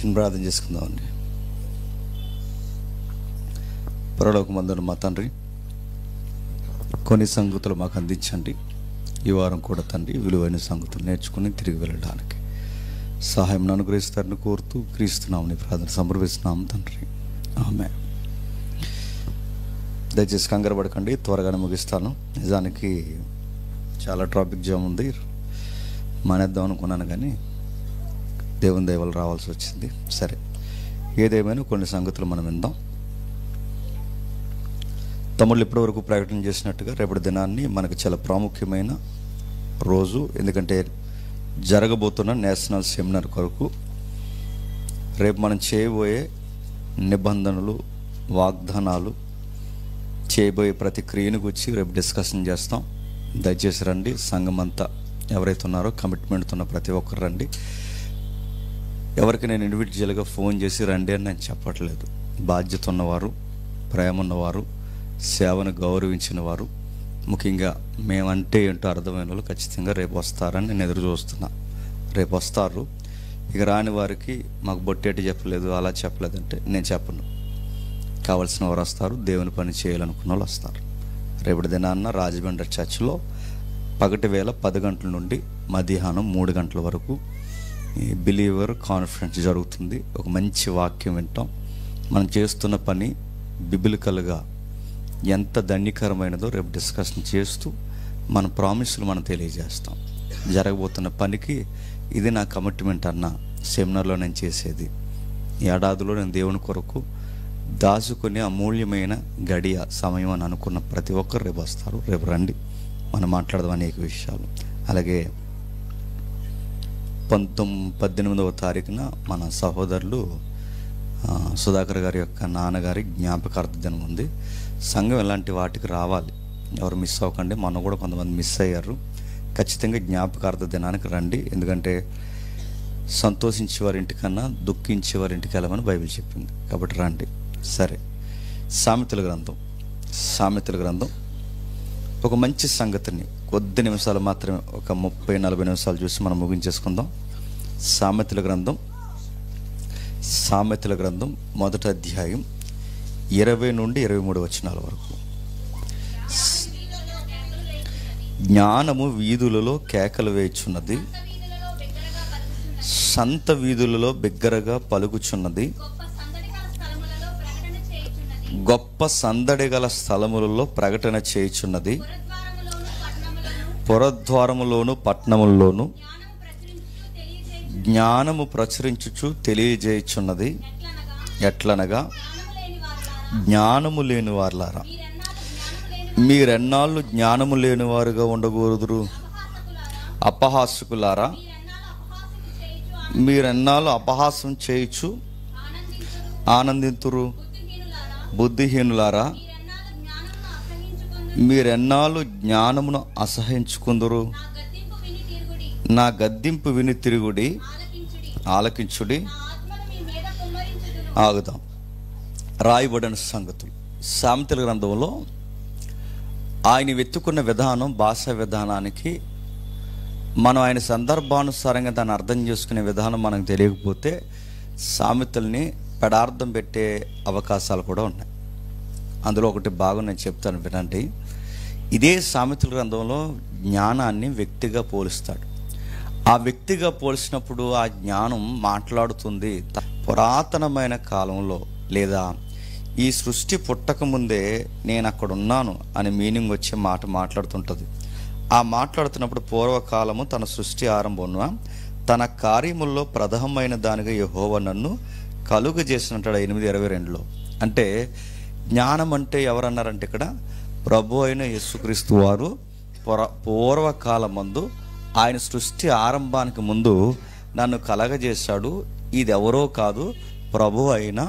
చిన్న ప్రార్థన చేసుకుందామండి. పరలోకమందున్న మా తండ్రి, కొన్ని సంగతులు మాకు అందించండి. ఈ వారం కూడా తండ్రి విలువైన సంగతులు నేర్చుకుని తిరిగి వెళ్ళడానికి సహాయం అనుగ్రహిస్తారని కోరుతూ క్రీస్తున్నామని ప్రార్థన సమర్పిస్తున్నాము తండ్రి. ఆమేన్. దయచేసి కంగారు పడకండి, త్వరగానే ముగిస్తాను. నిజానికి చాలా ట్రాఫిక్ జామ్ ఉంది, మానేద్దాం అనుకున్నాను కానీ దేవుని దయ వల్ల రావాల్సి వచ్చింది. సరే, ఏదేమైనా కొన్ని సంగతులు మనం విందాం. తమ్ముళ్ళు ఇప్పటివరకు ప్రకటన చేసినట్టుగా రేపటి దినాన్ని మనకు చాలా ప్రాముఖ్యమైన రోజు. ఎందుకంటే జరగబోతున్న నేషనల్ సెమినార్ కొరకు రేపు మనం చేయబోయే నిబంధనలు, వాగ్దానాలు, చేయబోయే ప్రతి క్రియను గురించి రేపు డిస్కషన్ చేస్తాం. దయచేసి రండి. సంఘం అంతా ఎవరైతే ఉన్నారో కమిట్మెంట్ ఉన్న ప్రతి ఒక్కరు రండి. ఎవరికి నేను ఇండివిజువల్గా ఫోన్ చేసి రండి అని నేను చెప్పట్లేదు. బాధ్యత ఉన్నవారు, ప్రేమ ఉన్నవారు, సేవను గౌరవించిన వారు, ముఖ్యంగా మేమంటే ఏంటో అర్థమైన వాళ్ళు ఖచ్చితంగా రేపు వస్తారని నేను ఎదురు చూస్తున్నా. రేపు వస్తారు. ఇక రాని వారికి మాకు బొట్టేటి చెప్పలేదు, అలా చెప్పలేదంటే నేను చెప్పను. కావలసిన వారు వస్తారు, దేవుని పని చేయాలనుకున్న వాళ్ళు వస్తారు. రేపటి దినాన్న రాజమండ్రి చర్చిలో పగటి వేళ 10 గంటల నుండి మధ్యాహ్నం 3 గంటల వరకు ఈ బిలీవర్ కాన్ఫరెన్స్ జరుగుతుంది. ఒక మంచి వాక్యం వింటాం. మనం చేస్తున్న పని బిబిలికల్గా ఎంత ధన్యకరమైనదో రేపు డిస్కషన్ చేస్తూ మన ప్రామిస్లు మనం తెలియజేస్తాం. జరగబోతున్న పనికి ఇది నా కమిట్మెంట్ అన్న సెమినార్లో నేను చేసేది. ఈ ఏడాదిలో నేను దేవుని కొరకు దాచుకునే అమూల్యమైన గడియ సమయం అని అనుకున్న ప్రతి ఒక్కరు రేపు వస్తారు. రేపు రండి, మనం మాట్లాడదాం అనేక విషయాలు. అలాగే 18వ తారీఖున మన సహోదరులు సుధాకర్ గారి యొక్క నాన్నగారి జ్ఞాపకార్థ దినం ఉంది. సంఘం ఇలాంటి వాటికి రావాలి, ఎవరు మిస్ అవ్వకండి. మొన్న కూడా కొంతమంది మిస్ అయ్యారు. ఖచ్చితంగా జ్ఞాపకార్థ దినానికి రండి. ఎందుకంటే సంతోషించే వారింటికన్నా దుఃఖించే వారింటికి వెళ్ళమని బైబిల్ చెప్పింది. కాబట్టి రండి. సరే, సామెతల గ్రంథం ఒక మంచి సంగతిని కొద్ది నిమిషాలు మాత్రమే, ఒక 30-40 నిమిషాలు చూసి మనం ముగించేసుకుందాం. సామెతల గ్రంథం 1వ అధ్యాయం 20 నుండి 23 వచనాల వరకు. జ్ఞానము వీధులలో కేకలు వేయుచున్నది, సంత వీధులలో బిగ్గరగా పలుకుచున్నది, గొప్ప సందడి గల స్థలములలో ప్రకటన చేయుచున్నది, పురద్వారములోను పట్టణముల్లోను జ్ఞానము ప్రచురించుచు తెలియజేయుచున్నది. ఎట్లనగా, జ్ఞానము లేని వారులారా, మీరెన్నాళ్ళు జ్ఞానము లేని వారుగా ఉండకూడదురు. అపహాసకులారా, మీరెన్నాళ్ళు అపహాసం చేయుచు ఆనందింతురు. బుద్ధిహీనులారా, మీరెన్నాళ్ళు జ్ఞానమును అసహించుకుందురు. నా గద్దింపు విని తిరుగుడి, ఆలకించుడి. ఆగుదాం. రాయబడిన సంగతులు సామెతల గ్రంథంలో ఆయన వెతుకున్న విధానం, భాషా విధానానికి మనం ఆయన సందర్భానుసారంగా దాన్ని అర్థం చేసుకునే విధానం మనకు తెలియకపోతే సామెతల్ని పెడార్థం పెట్టే అవకాశాలు కూడా ఉన్నాయి. అందులో ఒకటి భాగం నేను చెప్తాను, వినండి. ఇదే సామెతల గ్రంథంలో జ్ఞానాన్ని వ్యక్తిగా పోలుస్తాడు. ఆ వ్యక్తిగా పోల్చినప్పుడు ఆ జ్ఞానం మాట్లాడుతుంది. పురాతనమైన కాలంలో లేదా ఈ సృష్టి పుట్టకముందే నేను అక్కడ ఉన్నాను అని మీనింగ్ వచ్చే మాట మాట్లాడుతుంటుంది. ఆ మాట్లాడుతున్నప్పుడు పూర్వకాలము తన సృష్టి ఆరంభమున తన కార్యముల్లో ప్రథమమైన దానిగా యెహోవా నన్ను కలుగజేసినట్టాడు 8:22లో. అంటే జ్ఞానం అంటే ఎవరన్నారంటే ఇక్కడ ప్రభు అయిన యేసుక్రీస్తు వారు పూర్వకాలమందు ఆయన సృష్టి ఆరంభానికి ముందు నన్ను కలగజేశాడు. ఇది ఎవరో కాదు, ప్రభు అయిన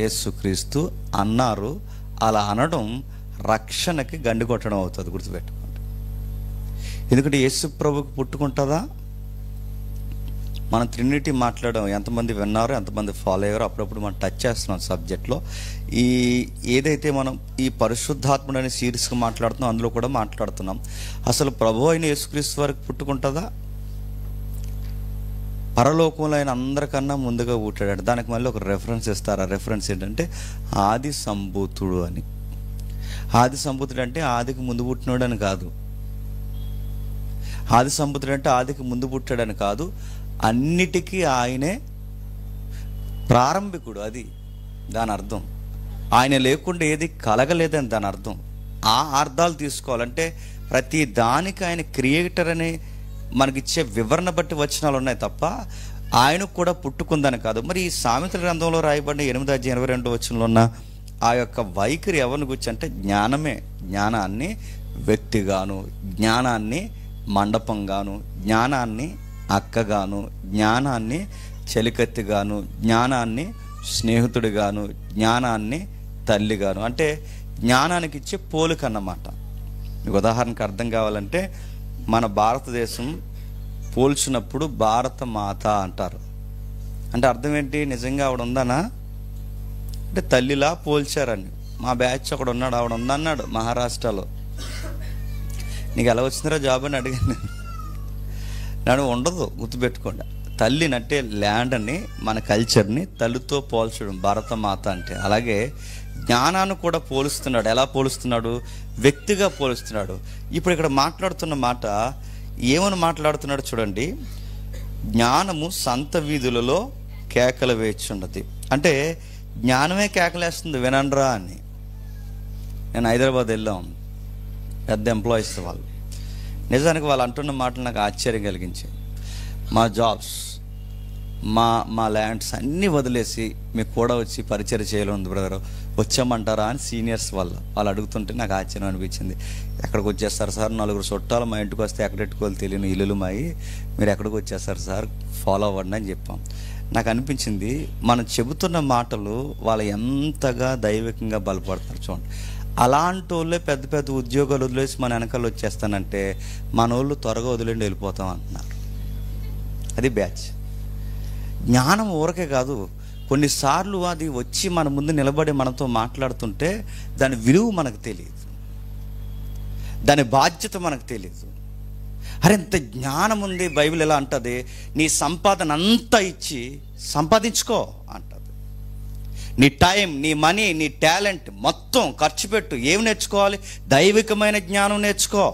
యేసుక్రీస్తు అన్నారు. అలా అనడం రక్షణకి గండి కొట్టడం అవుతుంది, గుర్తుపెట్టుకోండి. ఎందుకంటే యేసు ప్రభుకి పుట్టుకుంటుందా? మనం ట్రినిటీ మాట్లాడడం ఎంతమంది విన్నారో, ఎంతమంది ఫాలో అయ్యారో అప్పుడప్పుడు మనం టచ్ చేస్తున్నాం సబ్జెక్ట్లో. ఏదైతే మనం ఈ పరిశుద్ధాత్ముడు అనే సిరీస్గా మాట్లాడుతున్నాం, అందులో కూడా మాట్లాడుతున్నాం. అసలు ప్రభు అయిన యేసుక్రీస్తు వారికి పుట్టుకుంటుందా? పరలోకంలో ఆయన అందరికన్నా ముందుగా పుట్టాడు. దానికి మళ్ళీ ఒక రెఫరెన్స్ ఇస్తారు. ఆ రెఫరెన్స్ ఏంటంటే ఆది సంభూతుడు అని. ఆది సంభూతుడు అంటే ఆదికి ముందు పుట్టినోడు అని కాదు. ఆది సంభూతుడు అంటే ఆదికి ముందు పుట్టాడని కాదు, అన్నిటికీ ఆయనే ప్రారంభికుడు. అది దాని అర్థం. ఆయన లేకుండా ఏది కలగలేదని దాని అర్థం. ఆ అర్థాలు తీసుకోవాలంటే ప్రతి దానికి ఆయన క్రియేటర్ అని మనకిచ్చే వివరణ బట్టి వచనాలు ఉన్నాయి తప్ప ఆయనకు కూడా పుట్టుకుందని కాదు. మరి ఈ సామెతల గ్రంథంలో రాయబడిన 8:22 వచనంలో ఉన్న ఆ యొక్క వైఖరి ఎవరిని గురించి అంటే జ్ఞానమే. జ్ఞానాన్ని వ్యక్తిగాను, జ్ఞానాన్ని మండపంగాను, జ్ఞానాన్ని అక్కగాను, జ్ఞానాన్ని చెలికత్తిగాను, జ్ఞానాన్ని స్నేహితుడిగాను, జ్ఞానాన్ని తల్లిగాను, అంటే జ్ఞానానికి ఇచ్చే పోలిక అన్నమాట. మీకు ఉదాహరణకు అర్థం కావాలంటే మన భారతదేశం పోల్చినప్పుడు భారత మాత అంటారు. అంటే అర్థం ఏంటి? నిజంగా ఆవిడ ఉందనా అంటే తల్లిలా పోల్చారని. మా బ్యాచ్ ఒకడు ఉన్నాడు, ఆవిడ ఉందన్నాడు మహారాష్ట్రలో. నీకు ఎలా వచ్చిందిరా జాబ్ అని అడిగాను నేను. ఉండదు, గుర్తుపెట్టుకోండి. తల్లిని అంటే ల్యాండ్ అని, మన కల్చర్ని తల్లితో పోల్చడం భారత మాత అంటే. అలాగే జ్ఞానాన్ని కూడా పోలుస్తున్నాడు. ఎలా పోలుస్తున్నాడు? వ్యక్తిగా పోలుస్తున్నాడు. ఇప్పుడు ఇక్కడ మాట్లాడుతున్న మాట ఏమని మాట్లాడుతున్నాడు చూడండి. జ్ఞానము సంత వీధులలో కేకలు వేచున్నది. అంటే జ్ఞానమే కేకలేస్తుంది వినండ్రా అని. నేను హైదరాబాద్ వెళ్ళాం, పెద్ద ఎంప్లాయీస్ వాళ్ళు. నిజానికి వాళ్ళు అంటున్న మాటలు నాకు ఆశ్చర్యం కలిగించాయి. మా జాబ్స్, మా ల్యాండ్స్ అన్నీ వదిలేసి మీకు కూడా వచ్చి పరిచయం చేయాలి బ్రదర్, వచ్చామంటారా అని సీనియర్స్ వాళ్ళు అడుగుతుంటే నాకు ఆశ్చర్యం అనిపించింది. ఎక్కడికి వచ్చేస్తారు సార్? 4 చుట్టాలు మా ఇంటికి వస్తే ఎక్కడెట్టుకోవాలి తెలియని ఇల్లులు మాయి, మీరు ఎక్కడికి వచ్చేస్తారు సార్, ఫాలో అవ్వండి అని చెప్పాం. నాకు అనిపించింది మనం చెబుతున్న మాటలు వాళ్ళు ఎంతగా దైవికంగా బలపడతారు చూడండి. అలాంటి వాళ్ళే పెద్ద పెద్ద ఉద్యోగాలు వదిలేసి మన వెనకాల వచ్చేస్తానంటే మన వాళ్ళు త్వరగా వదిలేండి వెళ్ళిపోతాం అంటున్నారు. అది బ్యాచ్. జ్ఞానం ఊరకే కాదు, కొన్నిసార్లు అది వచ్చి మన ముందు నిలబడి మనతో మాట్లాడుతుంటే దాని విలువ మనకు తెలియదు, దాని బాధ్యత మనకు తెలియదు. అరే ఇంత జ్ఞానం ఉంది. బైబిల్ ఎలా అంటది? నీ సంపాదన అంతా ఇచ్చి సంపాదించుకో అంటది. నీ టైం, నీ మనీ, నీ టాలెంట్ మొత్తం ఖర్చు పెట్టు. ఏమి నేర్చుకోవాలి? దైవికమైన జ్ఞానం నేర్చుకో.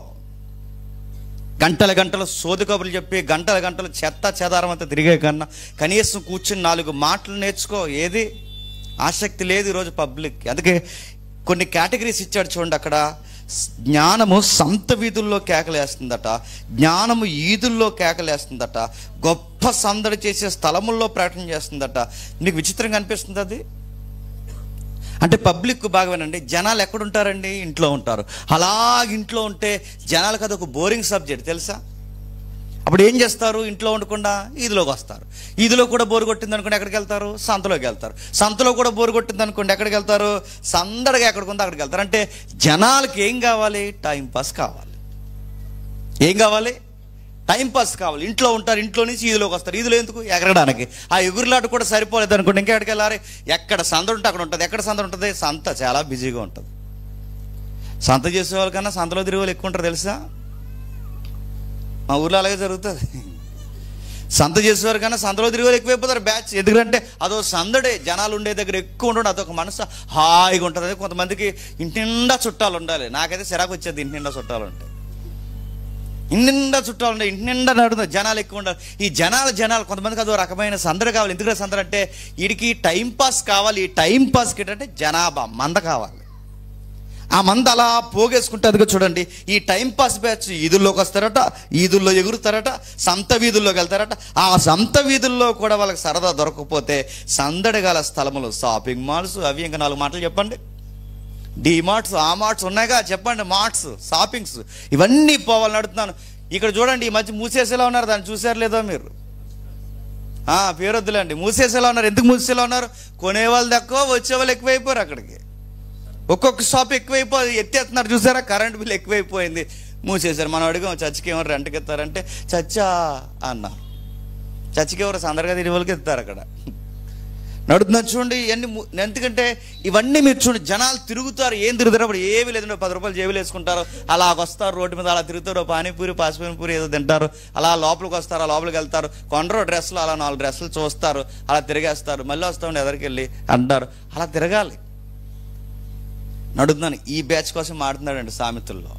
గంటల గంటలు సోది కబుర్లు చెప్పి గంటల గంటలు చెత్త చెదారం అంతా తిరిగే కన్నా కనీసం కూర్చుని 4 మాటలు నేర్చుకో. ఏది ఆసక్తి లేదు ఈరోజు పబ్లిక్. అందుకే కొన్ని కేటగిరీస్ ఇచ్చాడు చూడండి. అక్కడ జ్ఞానము సంత వీధుల్లో కేకలేస్తుందట, జ్ఞానము ఈదుల్లో కేకలేస్తుందట, గొప్ప సందడి చేసే స్థలముల్లో ప్రకటన చేస్తుందట. నీకు విచిత్రంగా అనిపిస్తుంది అది? అంటే పబ్లిక్ బాగానండి. జనాలు ఎక్కడుంటారండి? ఇంట్లో ఉంటారు. అలాగ ఇంట్లో ఉంటే జనాలకు అది ఒక బోరింగ్ సబ్జెక్ట్ తెలుసా. అప్పుడు ఏం చేస్తారు? ఇంట్లో ఉండకుండా ఈదిలోకి వస్తారు. ఈదిలో కూడా బోరు కొట్టింది అనుకోండి ఎక్కడికి వెళ్తారు? సంతలోకి వెళ్తారు. సంతలో కూడా బోరు కొట్టింది అనుకోండి ఎక్కడికి వెళ్తారు? సందడిగా ఎక్కడికి ఉందో అక్కడికి వెళ్తారు. అంటే జనాలకి ఏం కావాలి? టైంపాస్ కావాలి. ఏం కావాలి? టైంపాస్ కావాలి. ఇంట్లో ఉంటారు, ఇంట్లో నుంచి ఈదిలోకి వస్తారు. ఈదులో ఎందుకు? ఎగరడానికి. ఆ ఎగురులాట కూడా సరిపోలేదు అనుకోండి ఇంకెక్కడికి వెళ్ళాలి? ఎక్కడ సంద ఉంటే అక్కడ ఉంటుంది. ఎక్కడ సంద ఉంటుంది? సంత చాలా బిజీగా ఉంటుంది. సంత చేసే వాళ్ళకన్నా సంతలో తిరిగే వాళ్ళు ఎక్కువ ఉంటారు తెలుసా. మా ఊర్లో అలాగే జరుగుతుంది. సంత చేసేవారు కన్నా సంతలో తిరిగే వాళ్ళు ఎక్కువైపోతారు బ్యాచ్. ఎందుకంటే అదో సందడే, జనాలు ఉండే దగ్గర ఎక్కువ ఉండడం, అదొక మనసు హాయిగా ఉంటుంది. అదే కొంతమందికి ఇంటి నిండా చుట్టాలు ఉండాలి. నాకైతే చిరాకు వచ్చేది ఇంటి నిండా చుట్టాలు ఉంటాయి. ఇంటి నిండా చుట్టాలు ఉంటాయి, ఇంటి నిండా నడుతుంది, జనాలు ఎక్కువ ఉండాలి. ఈ జనాలు కొంతమందికి అదో రకమైన సందడి కావాలి. ఎందుకంటే సందడి అంటే వీడికి టైంపాస్ కావాలి. ఈ టైంపాస్కి ఏంటంటే జనాభా మంద కావాలి. ఆ మంద అలా పోగేసుకుంటే అదిగో చూడండి ఈ టైంపాస్ బ్యాచ్ ఈదుల్లోకి వస్తారట, ఈదుల్లో ఎగురుతారట, సంత వీధుల్లోకి వెళ్తారట. ఆ సంత వీధుల్లో కూడా వాళ్ళకి సరదా దొరకకపోతే సందడి గల స్థలములు, షాపింగ్ మాల్స్, అవి ఇంకా 4 మాటలు చెప్పండి. డి మార్ట్స్, ఆ మార్ట్స్ ఉన్నాయిగా చెప్పండి, మార్ట్స్, షాపింగ్స్, ఇవన్నీ పోవాలని అడుగుతున్నాను. ఇక్కడ చూడండి ఈ మధ్య మూసేసేలా ఉన్నారు. దాన్ని చూసారు లేదో మీరు? పేరొద్దులేండి. మూసేసేలా ఉన్నారు. ఎందుకు మూసేసేలా ఉన్నారు? కొనేవాళ్ళు తక్కువ, వచ్చేవాళ్ళు ఎక్కువైపోయారు. అక్కడికి ఒక్కొక్క షాప్ ఎక్కువైపోయి ఎత్తేస్తున్నారు. చూసారా? కరెంట్ బిల్ ఎక్కువైపోయింది, మూసేశారు. మనం అడిగాం చర్చికి ఎవరు రెంట్కి ఎత్తారంటే చర్చా అన్నారు. చర్చికి ఎవరు సందర్గా తిరిగి వాళ్ళకి ఎత్తారు. అక్కడ నడుతున్నా చూడండి ఇవన్నీ. ఎందుకంటే ఇవన్నీ మీరు చూడండి, జనాలు తిరుగుతారు. ఏం తిరుగుతారు? అప్పుడు ఏమీ లేదండి, 10 రూపాయలు జేబులు వేసుకుంటారు, అలా వస్తారు రోడ్డు మీద, అలా తిరుగుతారు, పానీపూరి పాసిపూరి ఏదో తింటారు, అలా లోపలికి వస్తారు, ఆ లోపలికి వెళ్తారు, కొండరో డ్రెస్సులు, అలా 4 డ్రెస్సులు చూస్తారు, అలా తిరిగేస్తారు, మళ్ళీ వస్తామండి ఎదరికి వెళ్ళి అంటారు. అలా తిరగాలి. నడుతున్నాను ఈ బ్యాచ్ కోసం మాడుతున్నాడండి సామెతల్లో.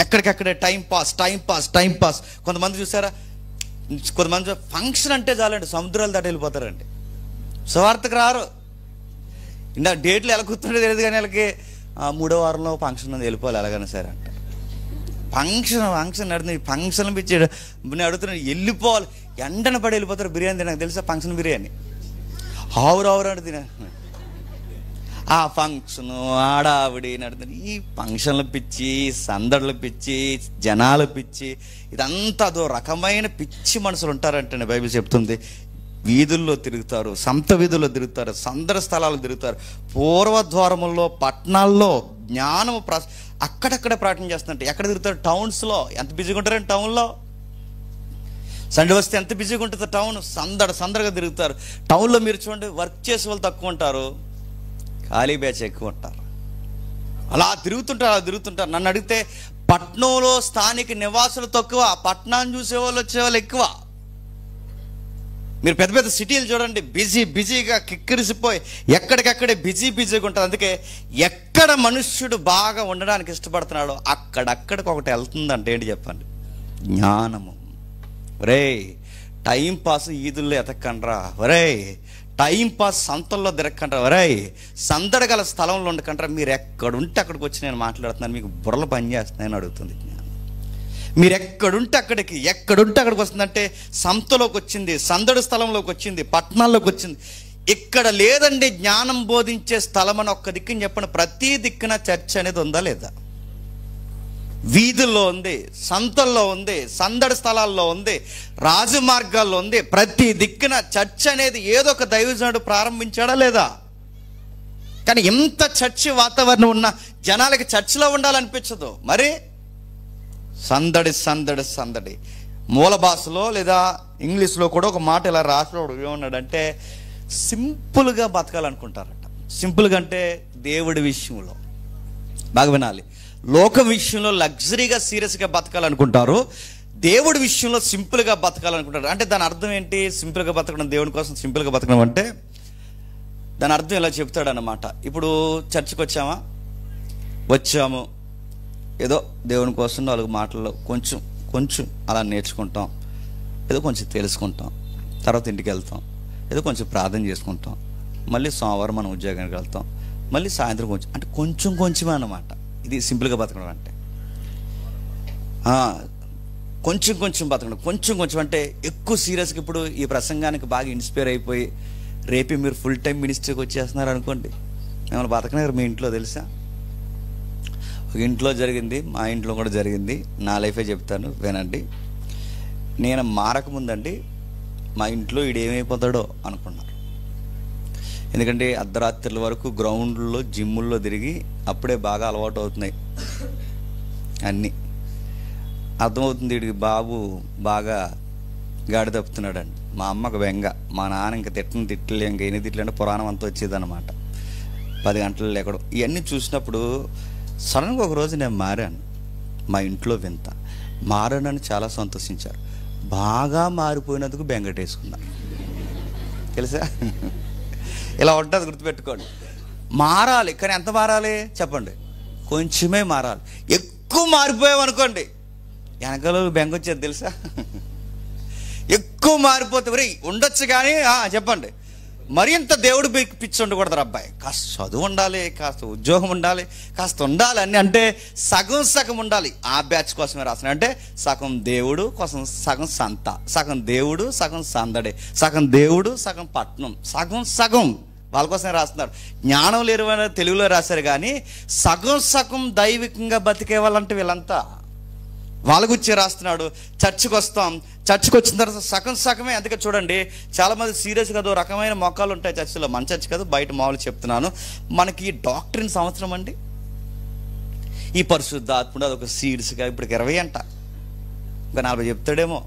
ఎక్కడికక్కడే టైం పాస్. కొంతమంది చూసారా, కొంతమంది ఫంక్షన్ అంటే చాలండి సముద్రాలు దాటి వెళ్ళిపోతారండి, సువార్తకు రారు. ఇంకా డేట్లు ఎలా కూర్చుంటే తెలియదు కానీ వాళ్ళకి 3వ వారంలో ఫంక్షన్ ఉంది, వెళ్ళిపోవాలి ఎలాగైనా సరే అంట. ఫంక్షన్ నడుతుంది, ఫంక్షన్ పిచ్చి నేను అడుగుతున్నాను, వెళ్ళిపోవాలి. ఎండన పడి వెళ్ళిపోతారు. బిర్యానీ తినకు తెలుసా? ఫంక్షన్ బిర్యానీ ఆవురు అంటే తిన. ఆ ఫంక్షను ఆడావిడి నడుతుంది. ఈ ఫంక్షన్ల పిచ్చి, సందడుల పిచ్చి, జనాల పిచ్చి, ఇదంతా అదో రకమైన పిచ్చి మనుషులు ఉంటారంటే బైబిల్ చెప్తుంది. వీధుల్లో తిరుగుతారు, సంత వీధుల్లో తిరుగుతారు, సందడి స్థలాలు తిరుగుతారు, పూర్వద్వారముల్లో, పట్టణాల్లో జ్ఞానము అక్కడక్కడ ప్రకటన చేస్తుంటే. ఎక్కడ తిరుగుతారు? టౌన్స్లో. ఎంత బిజీగా ఉంటారండి టౌన్లో? సండే వస్తే ఎంత బిజీగా ఉంటుంది టౌన్. సందడిగా తిరుగుతారు టౌన్లో. మీరు చూడండి, వర్క్ చేసే వాళ్ళు తక్కువ ఉంటారు, ఖాళీ బ్యాచ్ ఎక్కువ ఉంటారు. అలా తిరుగుతుంటారు. నన్ను అడిగితే పట్నంలో స్థానిక నివాసులు తక్కువ, పట్టణాన్ని చూసేవాళ్ళు వచ్చేవాళ్ళు ఎక్కువ. మీరు పెద్ద పెద్ద సిటీలు చూడండి, బిజీగా కిక్కిరిసిపోయి ఎక్కడికక్కడే బిజీగా ఉంటుంది. అందుకే ఎక్కడ మనుష్యుడు బాగా ఉండడానికి ఇష్టపడుతున్నాడో అక్కడక్కడికి ఒకటి వెళ్తుందంటే ఏంటి చెప్పండి? జ్ఞానము. ఒరే టైం పాస్ ఈదుల్లో ఎతక్కండ్రా, ఒరే టైం పాస్ సంతల్లో తిరక్కంటారా, ఒరే సందడి గల స్థలంలో ఉండకంటారా. మీరు ఎక్కడుంటే అక్కడికి వచ్చి నేను మాట్లాడుతున్నాను, మీకు బుర్రలు పనిచేస్తున్నాయని అడుగుతుంది జ్ఞానం. మీరు ఎక్కడుంటే అక్కడికి వస్తుందంటే సంతలోకి వచ్చింది, సందడి స్థలంలోకి వచ్చింది, పట్టణాల్లోకి వచ్చింది. ఇక్కడ లేదండి జ్ఞానం బోధించే స్థలం అని ఒక్క దిక్కుని చెప్పండి. ప్రతి దిక్కున చర్చ్ అనేది ఉందా లేదా? వీధుల్లో ఉంది, సంతల్లో ఉంది, సందడి స్థలాల్లో ఉంది, రాజమార్గాల్లో ఉంది. ప్రతి దిక్కున చర్చ్ అనేది ఏదో ఒక దైవజనుడు ప్రారంభించాడా లేదా? కానీ ఎంత చర్చి వాతావరణం ఉన్న జనాలకి చర్చిలో ఉండాలనిపించదు. మరి సందడి. మూల భాషలో లేదా ఇంగ్లీష్లో కూడా ఒక మాట ఇలా రాసినోడు ఏమన్నాడంటే, సింపుల్గా బతకాలనుకుంటారట. సింపుల్గా అంటే దేవుడి విషయంలో బాగా వినాలి. లోక విషయంలో లగ్జరీగా సీరియస్గా బతకాలనుకుంటారు, దేవుడి విషయంలో సింపుల్గా బతకాలనుకుంటారు. అంటే దాని అర్థం ఏంటి? సింపుల్గా బతకడం, దేవుడి కోసం సింపుల్గా బతకడం అంటే దాని అర్థం ఇలా చెప్తాడు అన్నమాట. ఇప్పుడు చర్చికి వచ్చాము, ఏదో దేవుని కోసం 4 మాటల్లో కొంచెం అలా నేర్చుకుంటాం, ఏదో కొంచెం తెలుసుకుంటాం, తర్వాత ఇంటికి వెళ్తాం, ఏదో కొంచెం ప్రార్థన చేసుకుంటాం, మళ్ళీ సోమవారం మనం ఉద్యోగానికి వెళ్తాం, మళ్ళీ సాయంత్రం కొంచెం, అంటే కొంచెం అన్నమాట. ఇది సింపుల్గా బతకడం అంటే. కొంచెం బతకడం, కొంచెం అంటే ఎక్కువ సీరియస్గా. ఇప్పుడు ఈ ప్రసంగానికి బాగా ఇన్స్పైర్ అయిపోయి రేపే మీరు ఫుల్ టైం మినిస్ట్రీకి వచ్చేస్తున్నారు అనుకోండి, మిమ్మల్ని బతకనారు మీ ఇంట్లో తెలుసా? ఒక ఇంట్లో జరిగింది, మా ఇంట్లో కూడా జరిగింది. నా లైఫే చెప్తాను వినండి. నేను మారకముందండి మా ఇంట్లో ఈడేమైపోతాడో అనుకున్నారు. ఎందుకంటే అర్ధరాత్రుల వరకు గ్రౌండ్లో, జిమ్ముల్లో తిరిగి అప్పుడే బాగా అలవాటు అవుతున్నాయి అన్నీ. అర్థమవుతుంది వీడికి బాబు బాగా గాడి తప్పుతున్నాడండి. మా అమ్మకు బెంగ, మా నాన్న ఇంకా తిట్టలే, ఇంకా ఎన్ని తిట్లంటే పురాణం అంతా వచ్చేదన్నమాట. 10 గంటలు లేకడం. ఇవన్నీ చూసినప్పుడు సడన్గా ఒకరోజు నేను మారాను. మా ఇంట్లో వింత మారానని చాలా సంతోషించారు. బాగా మారిపోయినందుకు బెంగటేసుకున్నారు తెలుసా? ఇలా ఉంటుంది, గుర్తుపెట్టుకోండి. మారాలి, కానీ ఎంత మారాలి చెప్పండి? కొంచెమే మారాలి. ఎక్కువ మారిపోయామనుకోండి వెనకాల బెంగ వచ్చేది తెలుసా? ఎక్కువ మారిపోతే మరి ఉండొచ్చు కానీ చెప్పండి, మరింత దేవుడు పిచ్చి ఉండకూడదు. అబ్బాయి కాస్త చదువు ఉండాలి, కాస్త ఉద్యోగం ఉండాలి, కాస్త ఉండాలి అన్నీ. అంటే సగం ఉండాలి. ఆ బ్యాచ్ కోసమే రాసిన. అంటే సగం దేవుడు కోసం, సగం సంత, సగం దేవుడు, సగం సందడి, సగం దేవుడు, సగం పట్నం, సగం వాళ్ళ కోసమే రాస్తున్నారు. జ్ఞానం లేరు తెలుగులో రాశారు కానీ సగం దైవికంగా బతికే వాళ్ళంటే వీళ్ళంతా వాళ్ళ గురించి రాస్తున్నాడు. చర్చికి వస్తాం, చర్చికి వచ్చిన తర్వాత సగమే. అందుకే చూడండి చాలామంది సీరియస్గా అదో రకమైన మొక్కలు ఉంటాయి చర్చిలో. మన చర్చి కాదు, బయట మామూలు చెప్తున్నాను. మనకి ఈ డాక్టరీన్ సంవత్సరం అండి, ఈ పరిశుద్ధాత్ముడు అదొక సీడ్స్గా ఇప్పటికి 20 అంట, ఇంకా 40 చెప్తాడేమో.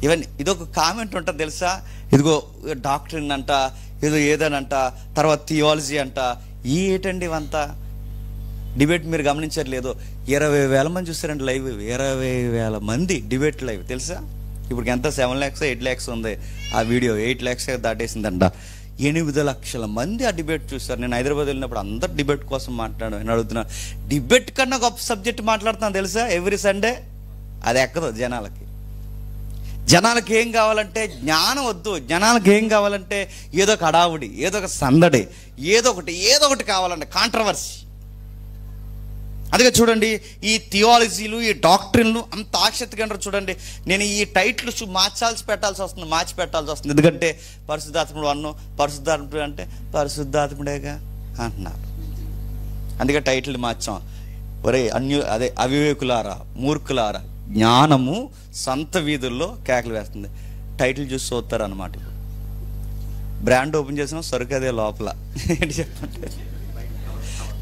ఇవన్నీ ఇదొక కామెంట్ ఉంటుంది తెలుసా, ఇదిగో డాక్టరీన్ అంట, ఏదో ఏదనంట, తర్వాత థియాలజీ అంట. ఏంటండి ఇవంతా డిబేట్? మీరు గమనించట్లేదు, 20,000 మంది చూస్తారండి లైవ్, 20,000 మంది డిబేట్ లైవ్ తెలుసా. ఇప్పుడు ఎంత 7 lakhs 8 lakhs ఉంది ఆ వీడియో, 8 lakhs దాటేసిందంట. 8 లక్షల మంది ఆ డిబేట్ చూస్తారు. నేను హైదరాబాద్ వెళ్ళినప్పుడు అందరు డిబేట్ కోసం నేను అడుగుతున్నా, డిబేట్ కన్నా గొప్ప సబ్జెక్ట్ మాట్లాడుతున్నాను తెలుసా ఎవ్రీ సండే. అది ఎక్కదు జనాలకి. జనాలకి ఏం కావాలంటే జ్ఞానం వద్దు, జనాలకి ఏం కావాలంటే ఏదో ఒక హడావుడి, ఏదో ఒక సందడి, ఏదో ఒకటి కావాలంటే కాంట్రవర్సీ. అందుకే చూడండి, ఈ థియాలజీలు, ఈ డాక్ట్రిన్లు అంత ఆసక్తిగా అంటారు. చూడండి, నేను ఈ టైటిల్స్ మార్చి పెట్టాల్సి వస్తుంది. ఎందుకంటే పరిశుద్ధాత్ముడు పరిశుద్ధాత్ముడు అంటే పరిశుద్ధాత్ముడేగా అంటున్నారు. అందుకే టైటిల్ మార్చాం. ఒరే అవివేకులారా, మూర్ఖులారా, జ్ఞానము సంత వీధుల్లో కేకలు వేస్తుంది. టైటిల్ చూసి చూస్తారు అన్నమాట. బ్రాండ్ ఓపెన్ చేసిన సరుకు అదే లోపల. ఏంటి చెప్పండి,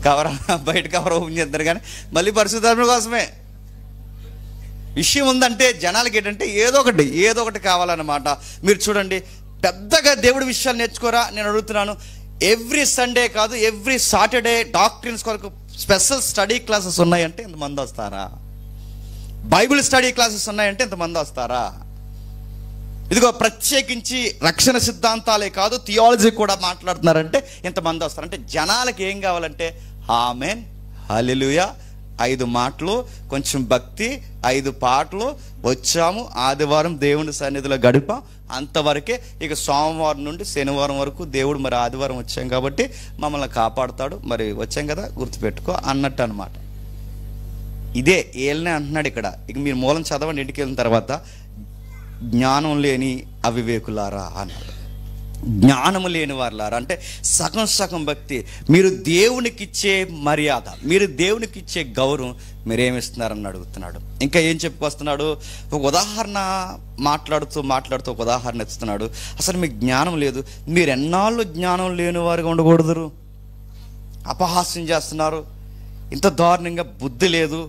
కవర్ బయట కవర్ ఓపెన్ చేస్తారు కానీ మళ్ళీ పరిశుద్ధాత్మ కోసమే. విషయం ఉందంటే జనాలకి ఏంటంటే ఏదో ఒకటి కావాలన్నమాట. మీరు చూడండి, పెద్దగా దేవుడి విషయాలు నేర్చుకోరా నేను అడుగుతున్నాను. ఎవ్రీ సండే కాదు, ఎవ్రీ సాటర్డే డాక్టరీన్స్ కొరకు స్పెషల్ స్టడీ క్లాసెస్ ఉన్నాయంటే ఎంతమంది వస్తారా? బైబిల్ స్టడీ క్లాసెస్ ఉన్నాయంటే ఎంతమంది వస్తారా? ఇదిగో ప్రత్యేకించి రక్షణ సిద్ధాంతాలే కాదు, థియాలజీ కూడా మాట్లాడుతున్నారంటే ఎంతమంది వస్తారు? అంటే జనాలకి ఏం కావాలంటే ఆమేన్, హల్లెలూయా, 5 మాటలు, కొంచెం భక్తి, 5 పాటలు, వచ్చాము, ఆదివారం దేవుని సన్నిధిలో గడిపాం, అంతవరకే. ఇక సోమవారం నుండి శనివారం వరకు దేవుడు మరి ఆదివారం వచ్చాం కాబట్టి మమ్మల్ని కాపాడుతాడు, మరి వచ్చాం కదా గుర్తుపెట్టుకో అన్నట్టు అనమాట. ఇదే ఏళ్ళనే అంటున్నాడు ఇక్కడ. ఇక మీరు మూలం చదవండి ఇంటికి వెళ్ళిన తర్వాత. జ్ఞానం లేని అవివేకులారా అన్నాడు. జ్ఞానము లేని వారులారా అంటే సగం భక్తి. మీరు దేవునికి ఇచ్చే మర్యాద, మీరు దేవునికి ఇచ్చే గౌరవం మీరేమిస్తున్నారని అడుగుతున్నాడు. ఇంకా ఏం చెప్పుకొస్తున్నాడు? ఒక ఉదాహరణ మాట్లాడుతూ ఒక ఉదాహరణ ఇస్తున్నాడు. అసలు మీకు జ్ఞానం లేదు, మీరు ఎన్నాళ్ళు జ్ఞానం లేని వారుగా ఉండకూడదు. అపహాస్యం చేస్తున్నారు, ఇంత దారుణంగా బుద్ధి లేదు,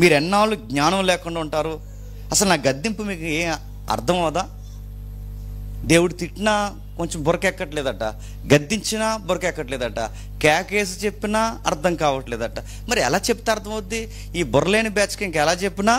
మీరు ఎన్నాళ్ళు జ్ఞానం లేకుండా ఉంటారు. అసలు నా గద్దింపు మీకు ఏం అర్థం అవదా? దేవుడు తిట్టినా కొంచెం బురకెక్కట్లేదట, గద్దించినా బురకెక్కట్లేదట, కేకేసి చెప్పినా అర్థం కావట్లేదట. మరి ఎలా చెప్తే అర్థమవుద్ది? ఈ బుర్రలేని బ్యాచ్కి ఇంకెలా చెప్పినా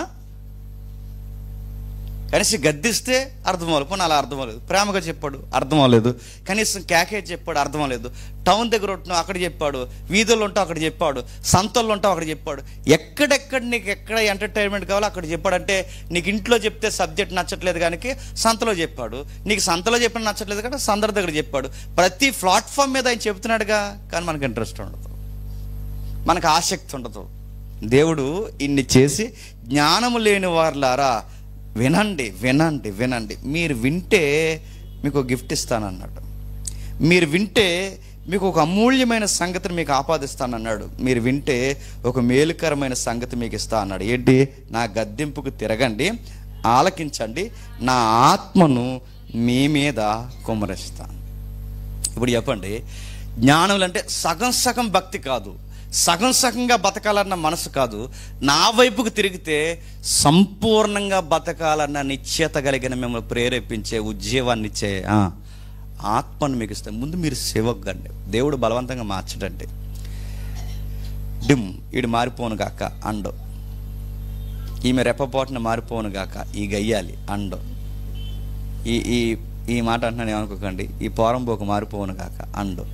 కనీసం గద్దిస్తే అర్థం అవ్వలేదు, పోనీ అలా అర్థం అవ్వలేదు. ప్రేమగా చెప్పాడు, అర్థం అవ్వలేదు. కనీసం కేకేసి చెప్పాడు, అర్థం అవ్వలేదు. టౌన్ దగ్గర ఉంటున్నావు అక్కడ చెప్పాడు, వీధుల్లో ఉంటావు అక్కడ చెప్పాడు, సంతల్లో ఉంటావు అక్కడ చెప్పాడు. ఎక్కడెక్కడ నీకు ఎక్కడ ఎంటర్టైన్మెంట్ కావాలో అక్కడ చెప్పాడంటే నీకు ఇంట్లో చెప్తే సబ్జెక్ట్ నచ్చట్లేదు కానీ సంతలో చెప్పాడు, నీకు సంతలో చెప్పిన నచ్చట్లేదు కానీ సందరి దగ్గర చెప్పాడు. ప్రతి ప్లాట్ఫామ్ మీద ఆయన చెబుతున్నాడుగా, కానీ మనకు ఇంట్రెస్ట్ ఉండదు, మనకు ఆసక్తి ఉండదు. దేవుడు ఇన్ని చేసి జ్ఞానము లేని వారులారా వినండి, మీరు వింటే మీకు గిఫ్ట్ ఇస్తానన్నాడు. మీరు వింటే మీకు ఒక అమూల్యమైన సంగతిని మీకు ఆపాదిస్తానన్నాడు. మీరు వింటే ఒక మేలుకరమైన సంగతి మీకు ఇస్తా అన్నాడు. ఏంటి? నా గద్దింపుకు తిరగండి, ఆలకించండి, నా ఆత్మను మీ మీద కుమ్మరిస్తాను. ఇప్పుడు చెప్పండి, జ్ఞానములు అంటే సగం భక్తి కాదు, సగంగా బతకాలన్న మనసు కాదు. నా వైపుకు తిరిగితే సంపూర్ణంగా బతకాలన్న నిశ్చయత కలిగిన మిమ్మల్ని ప్రేరేపించే, ఉజ్జీవాన్ని ఇచ్చే ఆత్మను మీకు ఇస్తాను. ముందు మీరు సేవకండి, దేవుడు బలవంతంగా మార్చడండి. ఈడు మారిపోను గాక అండో, ఈమె రెప్పపోటున మారిపోను గాక ఈ గయ్యాలి అండో. ఈ మాట అంటున్నాను ఏమనుకోకండి. ఈ పోరంబోకు మారిపోను గాక అండో.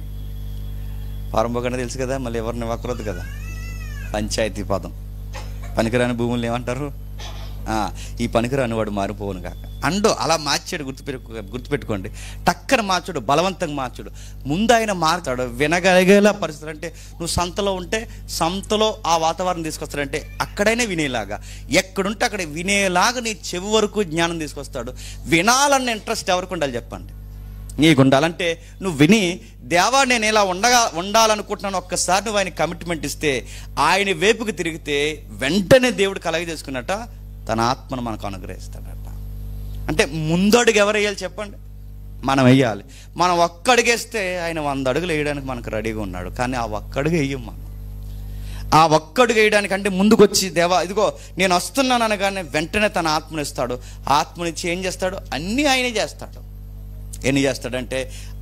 పారంభోకనే తెలుసు కదా, మళ్ళీ ఎవరిని ఇవ్వకూడదు కదా. పంచాయతీ పదం, పనికిరాని భూములు ఏమంటారు? ఈ పనికిరాని వాడు మారిపోవును కాక అండో. అలా మార్చాడు, గుర్తుపెట్టుకోండి. టక్కన మార్చాడు, బలవంతంగా మార్చాడు. ముందు ఆయన మార్చాడు వినగలిగేలా పరిస్థితులు. అంటే నువ్వు సంతలో ఉంటే సంతలో ఆ వాతావరణం తీసుకొస్తాడంటే అక్కడైనా వినేలాగా, ఎక్కడుంటే అక్కడ వినేలాగా నీ చెవి వరకు జ్ఞానం తీసుకొస్తాడు. వినాలన్న ఇంట్రెస్ట్ ఎవరికి ఉండాలి చెప్పండి? నీకు ఉండాలంటే నువ్వు విని, దేవా నేను ఇలా ఉండాలనుకుంటున్నాను, ఒక్కసారి నువ్వు ఆయన కమిట్మెంట్ ఇస్తే, ఆయన వైపుకి తిరిగితే వెంటనే దేవుడు కలగజేసుకున్నట్ట తన ఆత్మను మనకు అనుగ్రహిస్తాడట. అంటే ముందడుగు ఎవరు వేయాలి చెప్పండి? మనం వేయాలి. మనం ఒక్కడుగేస్తే ఆయన 100 అడుగులు వేయడానికి మనకు రెడీగా ఉన్నాడు. కానీ ఆ ఒక్కడుగు వేయం మనం. ఆ ఒక్కడుగు వేయడానికంటే ముందుకొచ్చి దేవా ఇదిగో నేను వస్తున్నాను అనగానే వెంటనే తన ఆత్మనిస్తాడు. ఆత్మనిచ్చి ఏం చేస్తాడు? అన్నీ ఆయనే చేస్తాడు. ఎన్ని చేస్తాడంటే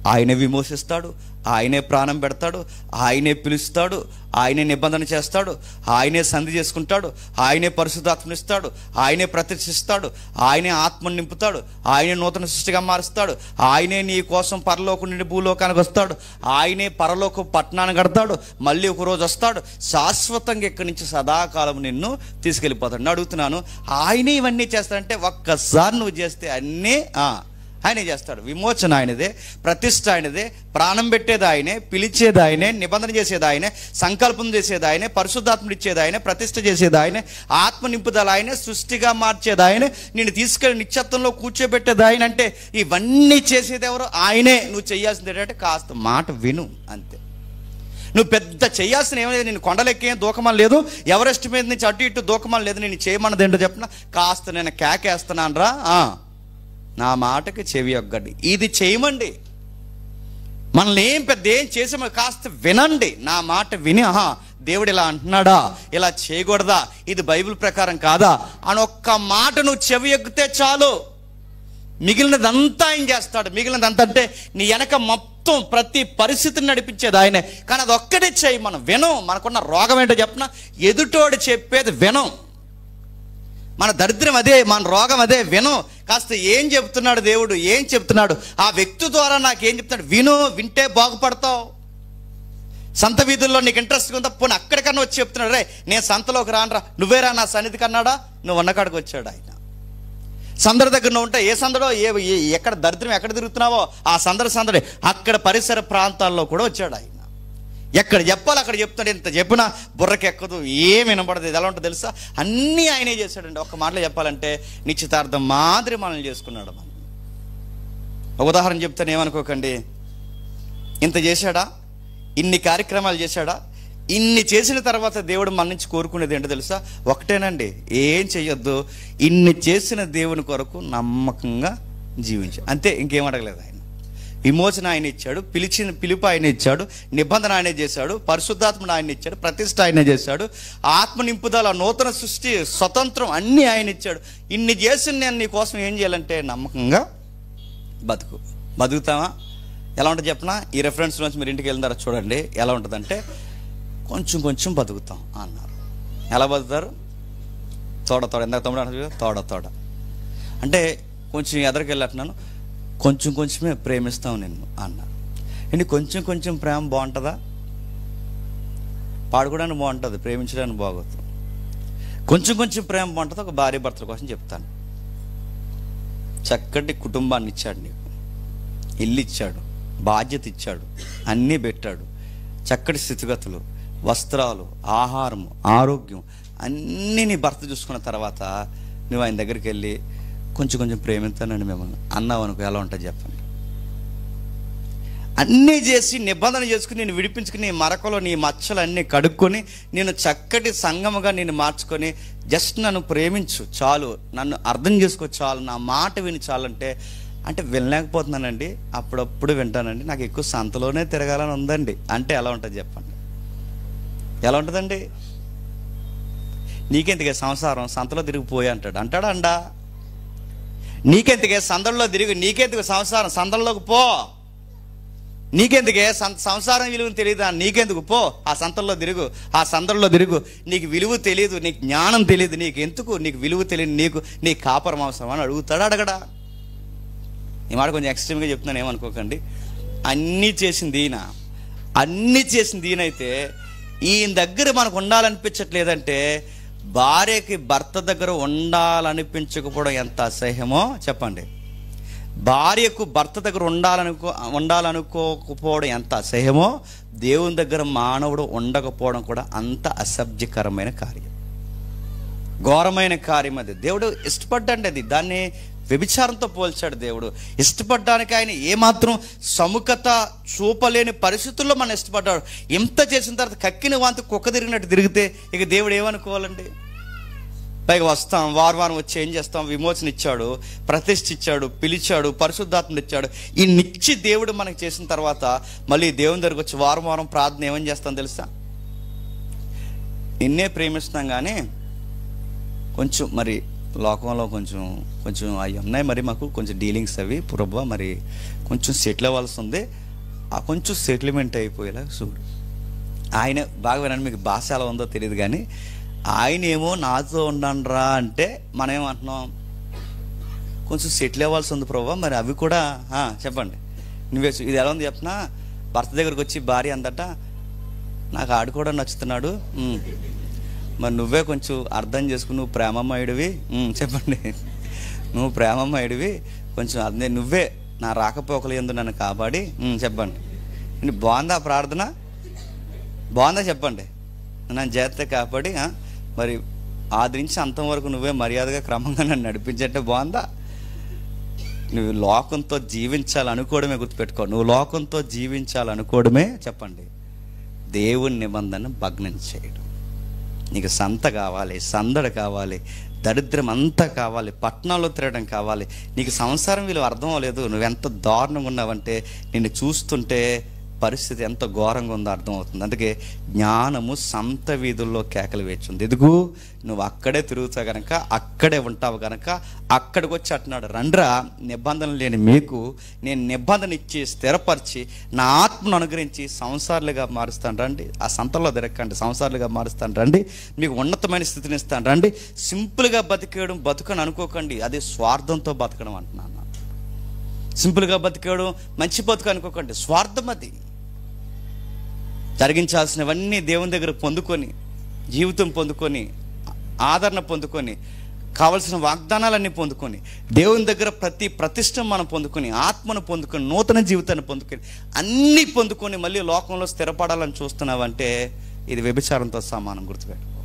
ఆయనే విమోచిస్తాడు, ఆయనే ప్రాణం పెడతాడు, ఆయనే పిలుస్తాడు, ఆయనే నిబంధన చేస్తాడు, ఆయనే సంధి చేసుకుంటాడు, ఆయనే పరిశుద్ధాత్మనిస్తాడు, ఆయనే ప్రతిష్ఠిస్తాడు, ఆయనే ఆత్మను నింపుతాడు, ఆయనే నూతన సృష్టిగా మారుస్తాడు, ఆయనే నీ కోసం పరలోకం నుండి భూలోకానికి వస్తాడు, ఆయనే పరలోక పట్టణాన్ని కడతాడు, మళ్ళీ ఒక రోజు వస్తాడు, శాశ్వతంగా ఇక్కడి నుంచి సదాకాలం నిన్ను తీసుకెళ్ళిపోతాడు. నేను అడుగుతున్నాను, ఆయనే ఇవన్నీ చేస్తాడంటే ఒక్కసారి నువ్వు చేస్తే అన్నీ ఆయనే చేస్తాడు. విమోచన ఆయనదే, ప్రతిష్ఠ ఆయనదే, ప్రాణం పెట్టేది ఆయనే, పిలిచేది ఆయనే, నిబంధన చేసేది ఆయనే, సంకల్పం చేసేది ఆయనే, పరిశుద్ధాత్ముడు ఇచ్చేది ఆయనే, ప్రతిష్ఠ చేసేది ఆయనే, ఆత్మ నింపుదల ఆయనే, సృష్టిగా మార్చేది ఆయనే, నేను తీసుకెళ్ళి నిత్యత్వంలో కూర్చోబెట్టేది ఆయన. అంటే ఇవన్నీ చేసేది ఎవరు? ఆయనే. నువ్వు చేయాల్సింది ఏంటంటే కాస్త మాట విను, అంతే. నువ్వు పెద్ద చేయాల్సిన ఏమీ లేదు. నేను కొండలెక్కే దూకమని లేదు, ఎవరెస్ట్ మీద నుంచి అటు ఇటు దూకమని లేదు. నేను చేయమన్నది ఏంటో చెప్పిన, కాస్త నేను కేకేస్తున్నాను రా, నా మాటకి చెవి ఒగ్గండి, ఇది చేయమండి. మనల్ని ఏం చేసామో కాస్త వినండి, నా మాట విని దేవుడు ఇలా అంటున్నాడా, ఇలా చేయకూడదా, ఇది బైబిల్ ప్రకారం కాదా అని ఒక్క మాట నువ్వు చెవి ఎగ్గితే చాలు. మిగిలినదంతా ఆయన చేస్తాడు. మిగిలినదంతా అంటే నీ వెనక మొత్తం ప్రతి పరిస్థితిని నడిపించేది ఆయనే. కానీ అది ఒక్కటే చేయి. మనం వినం. మనకున్న రోగం ఏంటో చెప్పిన, ఎదుటోడు చెప్పేది వినం. మన దరిద్రం అదే, మన రోగం అదే, విను. కాస్త ఏం చెప్తున్నాడు దేవుడు, ఏం చెప్తున్నాడు, ఆ వ్యక్తి ద్వారా నాకేం చెప్తున్నాడు విను. వింటే బాగుపడతావు. సంత వీధుల్లో నీకు ఇంట్రెస్ట్ ఉందా, పోనీ అక్కడికన్నా వచ్చి చెప్తున్నాడు, రే నేను సంతలోకి రానరా, నువ్వేరా నా సన్నిధికి అన్నాడా, నువ్వు ఉన్నకాడికి వచ్చాడు ఆయన. సందడి దగ్గర నువ్వు ఉంటే ఏ సందడో ఎక్కడ దరిద్రం ఎక్కడ తిరుగుతున్నావో ఆ సందడి అక్కడ పరిసర ప్రాంతాల్లో కూడా వచ్చాడు ఆయన. ఎక్కడ చెప్పాలి అక్కడ చెప్తాడు. ఇంత చెప్పినా బుర్రకి ఎక్కదు, ఏమి వినపడదు. ఇది ఎలా ఉంటుందో తెలుసా, అన్నీ ఆయనే చేశాడండి. ఒక్క మాటలో చెప్పాలంటే నిశ్చితార్థం మాదిరి మనల్ని చేసుకున్నాడు. మనం ఒక ఉదాహరణ చెప్తాను, ఏమనుకోకండి. ఇంత చేశాడా, ఇన్ని కార్యక్రమాలు చేశాడా, ఇన్ని చేసిన తర్వాత దేవుడు మన నుంచి కోరుకునేది ఏంటో తెలుసా, ఒకటేనండి, ఏం చెయ్యొద్దు, ఇన్ని చేసిన దేవుని కొరకు నమ్మకంగా జీవించు, అంతే. ఇంకేం అడగలేదు ఆయన. విమోచన ఆయన ఇచ్చాడు, పిలుపు ఆయన ఇచ్చాడు, నిబంధన ఆయనే చేశాడు, పరిశుద్ధాత్మను ఆయన ఇచ్చాడు, ప్రతిష్ఠ ఆయనే చేశాడు, ఆత్మ నింపుదల, నూతన సృష్టి, స్వతంత్రం అన్నీ ఆయన ఇచ్చాడు. ఇన్ని చేసిన నేను నీ కోసం ఏం చేయాలంటే నమ్మకంగా బతుకుతామా? ఎలా ఉంటుంది చెప్పనా, ఈ రెఫరెన్స్ నుంచి మీరు ఇంటికి వెళ్ళిన తర్వాత చూడండి ఎలా ఉంటుందంటే, కొంచెం బతుకుతాం అన్నారు. ఎలా బతుకుతారు? తోడ ఎందాక తమ్ముడు అన్నారు, తోడ అంటే కొంచెం ఎదరికి వెళ్ళట్టున్నాను, కొంచెమే ప్రేమిస్తాం నిన్ను అన్నారు. అండి కొంచెం ప్రేమ బాగుంటుందా? పాడుకోవడానికి బాగుంటుంది, ప్రేమించడానికి బాగోదు. కొంచెం ప్రేమ బాగుంటుంది. ఒక భార్య భర్తల కోసం చెప్తాను. చక్కటి కుటుంబాన్ని ఇచ్చాడు నీకు, ఇల్లు ఇచ్చాడు, బాధ్యత ఇచ్చాడు, అన్నీ పెట్టాడు, చక్కటి స్థితిగతులు, వస్త్రాలు, ఆహారం, ఆరోగ్యం అన్నీ నీ భర్త చూసుకున్న తర్వాత నువ్వు ఆయన దగ్గరికి వెళ్ళి కొంచెం ప్రేమిస్తానండి మిమ్మల్ని అన్నావు అనుకో, ఎలా ఉంటుంది చెప్పండి? అన్నీ చేసి నిబంధన చేసుకుని నేను విడిపించుకుని నీ మరకలో నీ మచ్చలు అన్నీ కడుక్కొని నేను చక్కటి సంగముగా నేను మార్చుకొని జస్ట్ నన్ను ప్రేమించు చాలు, నన్ను అర్థం చేసుకో చాలు, నా మాట విని చాలంటే అంటే వినలేకపోతున్నానండి, అప్పుడప్పుడు వింటానండి, నాకు ఎక్కువ సంతలోనే తిరగాలని ఉందండి అంటే ఎలా ఉంటుంది చెప్పండి? ఎలా ఉంటుందండి? నీకెందుకే సంసారం, సంతలో తిరిగిపోయి అంటాడా అండా? నీకెందుకే సందడిలో తిరిగి, నీకెందుకు సంసారం, సందడిలోకి పో. నీకెందుకే సంసారం విలువను తెలియదా, నీకెందుకు పో, ఆ సంతల్లో తిరుగు, ఆ సందడిలో తిరుగు. నీకు విలువ తెలియదు, నీకు జ్ఞానం తెలియదు, నీకెందుకు, నీకు విలువ తెలియదు, నీ కాపరం అవసరం అని అడగడా? ఈ మాట కొంచెం ఎక్స్ట్రీమ్గా చెప్తున్నాను, ఏమనుకోకండి. అన్నీ చేసింది ఈయన అయితే ఈయన దగ్గర మనకు ఉండాలనిపించట్లేదంటే భార్యకి భర్త దగ్గర ఉండాలనిపించకపోవడం ఎంత అసహ్యమో చెప్పండి. భార్యకు భర్త దగ్గర ఉండాలనుకోకపోవడం ఎంత అసహ్యమో దేవుని దగ్గర మానవుడు ఉండకపోవడం కూడా అంత అసభ్యకరమైన కార్యం, ఘోరమైన కార్యం. అది దేవుడు ఇష్టపడ్డండి. అది దాన్ని వ్యభిచారంతో పోల్చాడు దేవుడు. ఇష్టపడడానికి ఆయన ఏమాత్రం సముఖత చూపలేని పరిస్థితుల్లో మనం ఇష్టపడ్డాడు. ఇంత చేసిన తర్వాత కక్కిన వాంతి కుక్క తిరిగినట్టు తిరిగితే ఇక దేవుడు ఏమనుకోవాలండి? పైగా వస్తాం, వారం వచ్చి ఏం చేస్తాం? విమోచన ఇచ్చాడు, ప్రతిష్ఠ ఇచ్చాడు, పిలిచాడు, పరిశుద్ధాత్మను ఇచ్చాడు. ఈ నిచ్చి దేవుడు మనకి చేసిన తర్వాత మళ్ళీ దేవుని దగ్గరకు వచ్చి వారం ప్రార్థన ఏమని చేస్తాం తెలుసా? నిన్నే ప్రేమిస్తున్నాం కానీ కొంచెం మరి లోకంలో కొంచెం అవి ఉన్నాయి, మరి మాకు కొంచెం డీలింగ్స్ అవి ప్రభువా, మరి కొంచెం సెటిల్ అవ్వాల్సి ఉంది, ఆ కొంచెం సెటిల్మెంట్ అయిపోయేలా చూడు. ఆయన బాగా వినండి, మీకు భాష ఎలా ఉందో తెలియదు కానీ ఆయన ఏమో నాతో ఉండండిరా అంటే మనం ఏమంటున్నాం, కొంచెం సెటిల్ అవ్వాల్సి ఉంది ప్రభువా, మరి అవి కూడా చెప్పండి. నువ్వే ఇది ఎలా ఉంది చెప్పనా, భర్త దగ్గరకు వచ్చి భార్య అందట నాకు ఆడు కూడా నచ్చుతున్నాడు, మరి నువ్వే కొంచెం అర్థం చేసుకుని నువ్వు ప్రేమమ్మయుడివి, చెప్పండి, నువ్వు ప్రేమమ్మయుడివి, కొంచెం అదే నువ్వే నా రాకపోకలు యందు నన్ను కాపాడి, చెప్పండి. బాగుందా ప్రార్థన? బాగుందా చెప్పండి. నన్ను జాగ్రత్త కాపాడి మరి ఆదరించి అంతం వరకు నువ్వే మర్యాదగా క్రమంగా నన్ను నడిపించంటే బాగుందా? నువ్వు లోకంతో జీవించాలనుకోవడమే, గుర్తుపెట్టుకో, నువ్వు లోకంతో జీవించాలనుకోవడమే చెప్పండి దేవుని నిబంధన భగ్నం చేయడం. నీకు సంత కావాలి, సందడి కావాలి, దరిద్రం అంతా కావాలి, పట్టణాల్లో తిరగడం కావాలి, నీకు సంసారం విలువ అర్థం అవ్వలేదు, నువ్వెంత దారుణంగా ఉన్నావంటే నిన్ను చూస్తుంటే పరిస్థితి ఎంత ఘోరంగా ఉందో అర్థమవుతుంది. అందుకే జ్ఞానము సంత వీధుల్లో కేకలు వేచింది. ఎదుగు నువ్వు అక్కడే తిరుగుతావు కనుక, అక్కడే ఉంటావు కనుక అక్కడికి వచ్చి అంటున్నాడు, రండ్రా నిబంధన లేని మీకు నేను నిబంధన ఇచ్చి స్థిరపరిచి నా ఆత్మను అనుగ్రహించి సంసారులుగా మారుస్తాను రండి. ఆ సంతలో తిరగండి, సంసారులుగా మారుస్తాను రండి, మీకు ఉన్నతమైన స్థితిని ఇస్తాను రండి. సింపుల్గా బతికేయడం బతుకని అనుకోకండి, అది స్వార్థంతో బతకడం అంటున్నాను. సింపుల్గా బతికేయడం మంచి బతుకు అనుకోకండి, స్వార్థం. అది జరిగించాల్సినవన్నీ దేవుని దగ్గర పొందుకొని, జీవితం పొందుకొని, ఆదరణ పొందుకొని, కావలసిన వాగ్దానాలన్నీ పొందుకొని, దేవుని దగ్గర ప్రతి ప్రతిష్ట మనం పొందుకొని, ఆత్మను పొందుకొని, నూతన జీవితాన్ని పొందుకొని, అన్నీ పొందుకొని మళ్ళీ లోకంలో స్థిరపడాలని చూస్తున్నావంటే ఇది వ్యభిచారంతో సమానం. గుర్తుపెట్టుకో.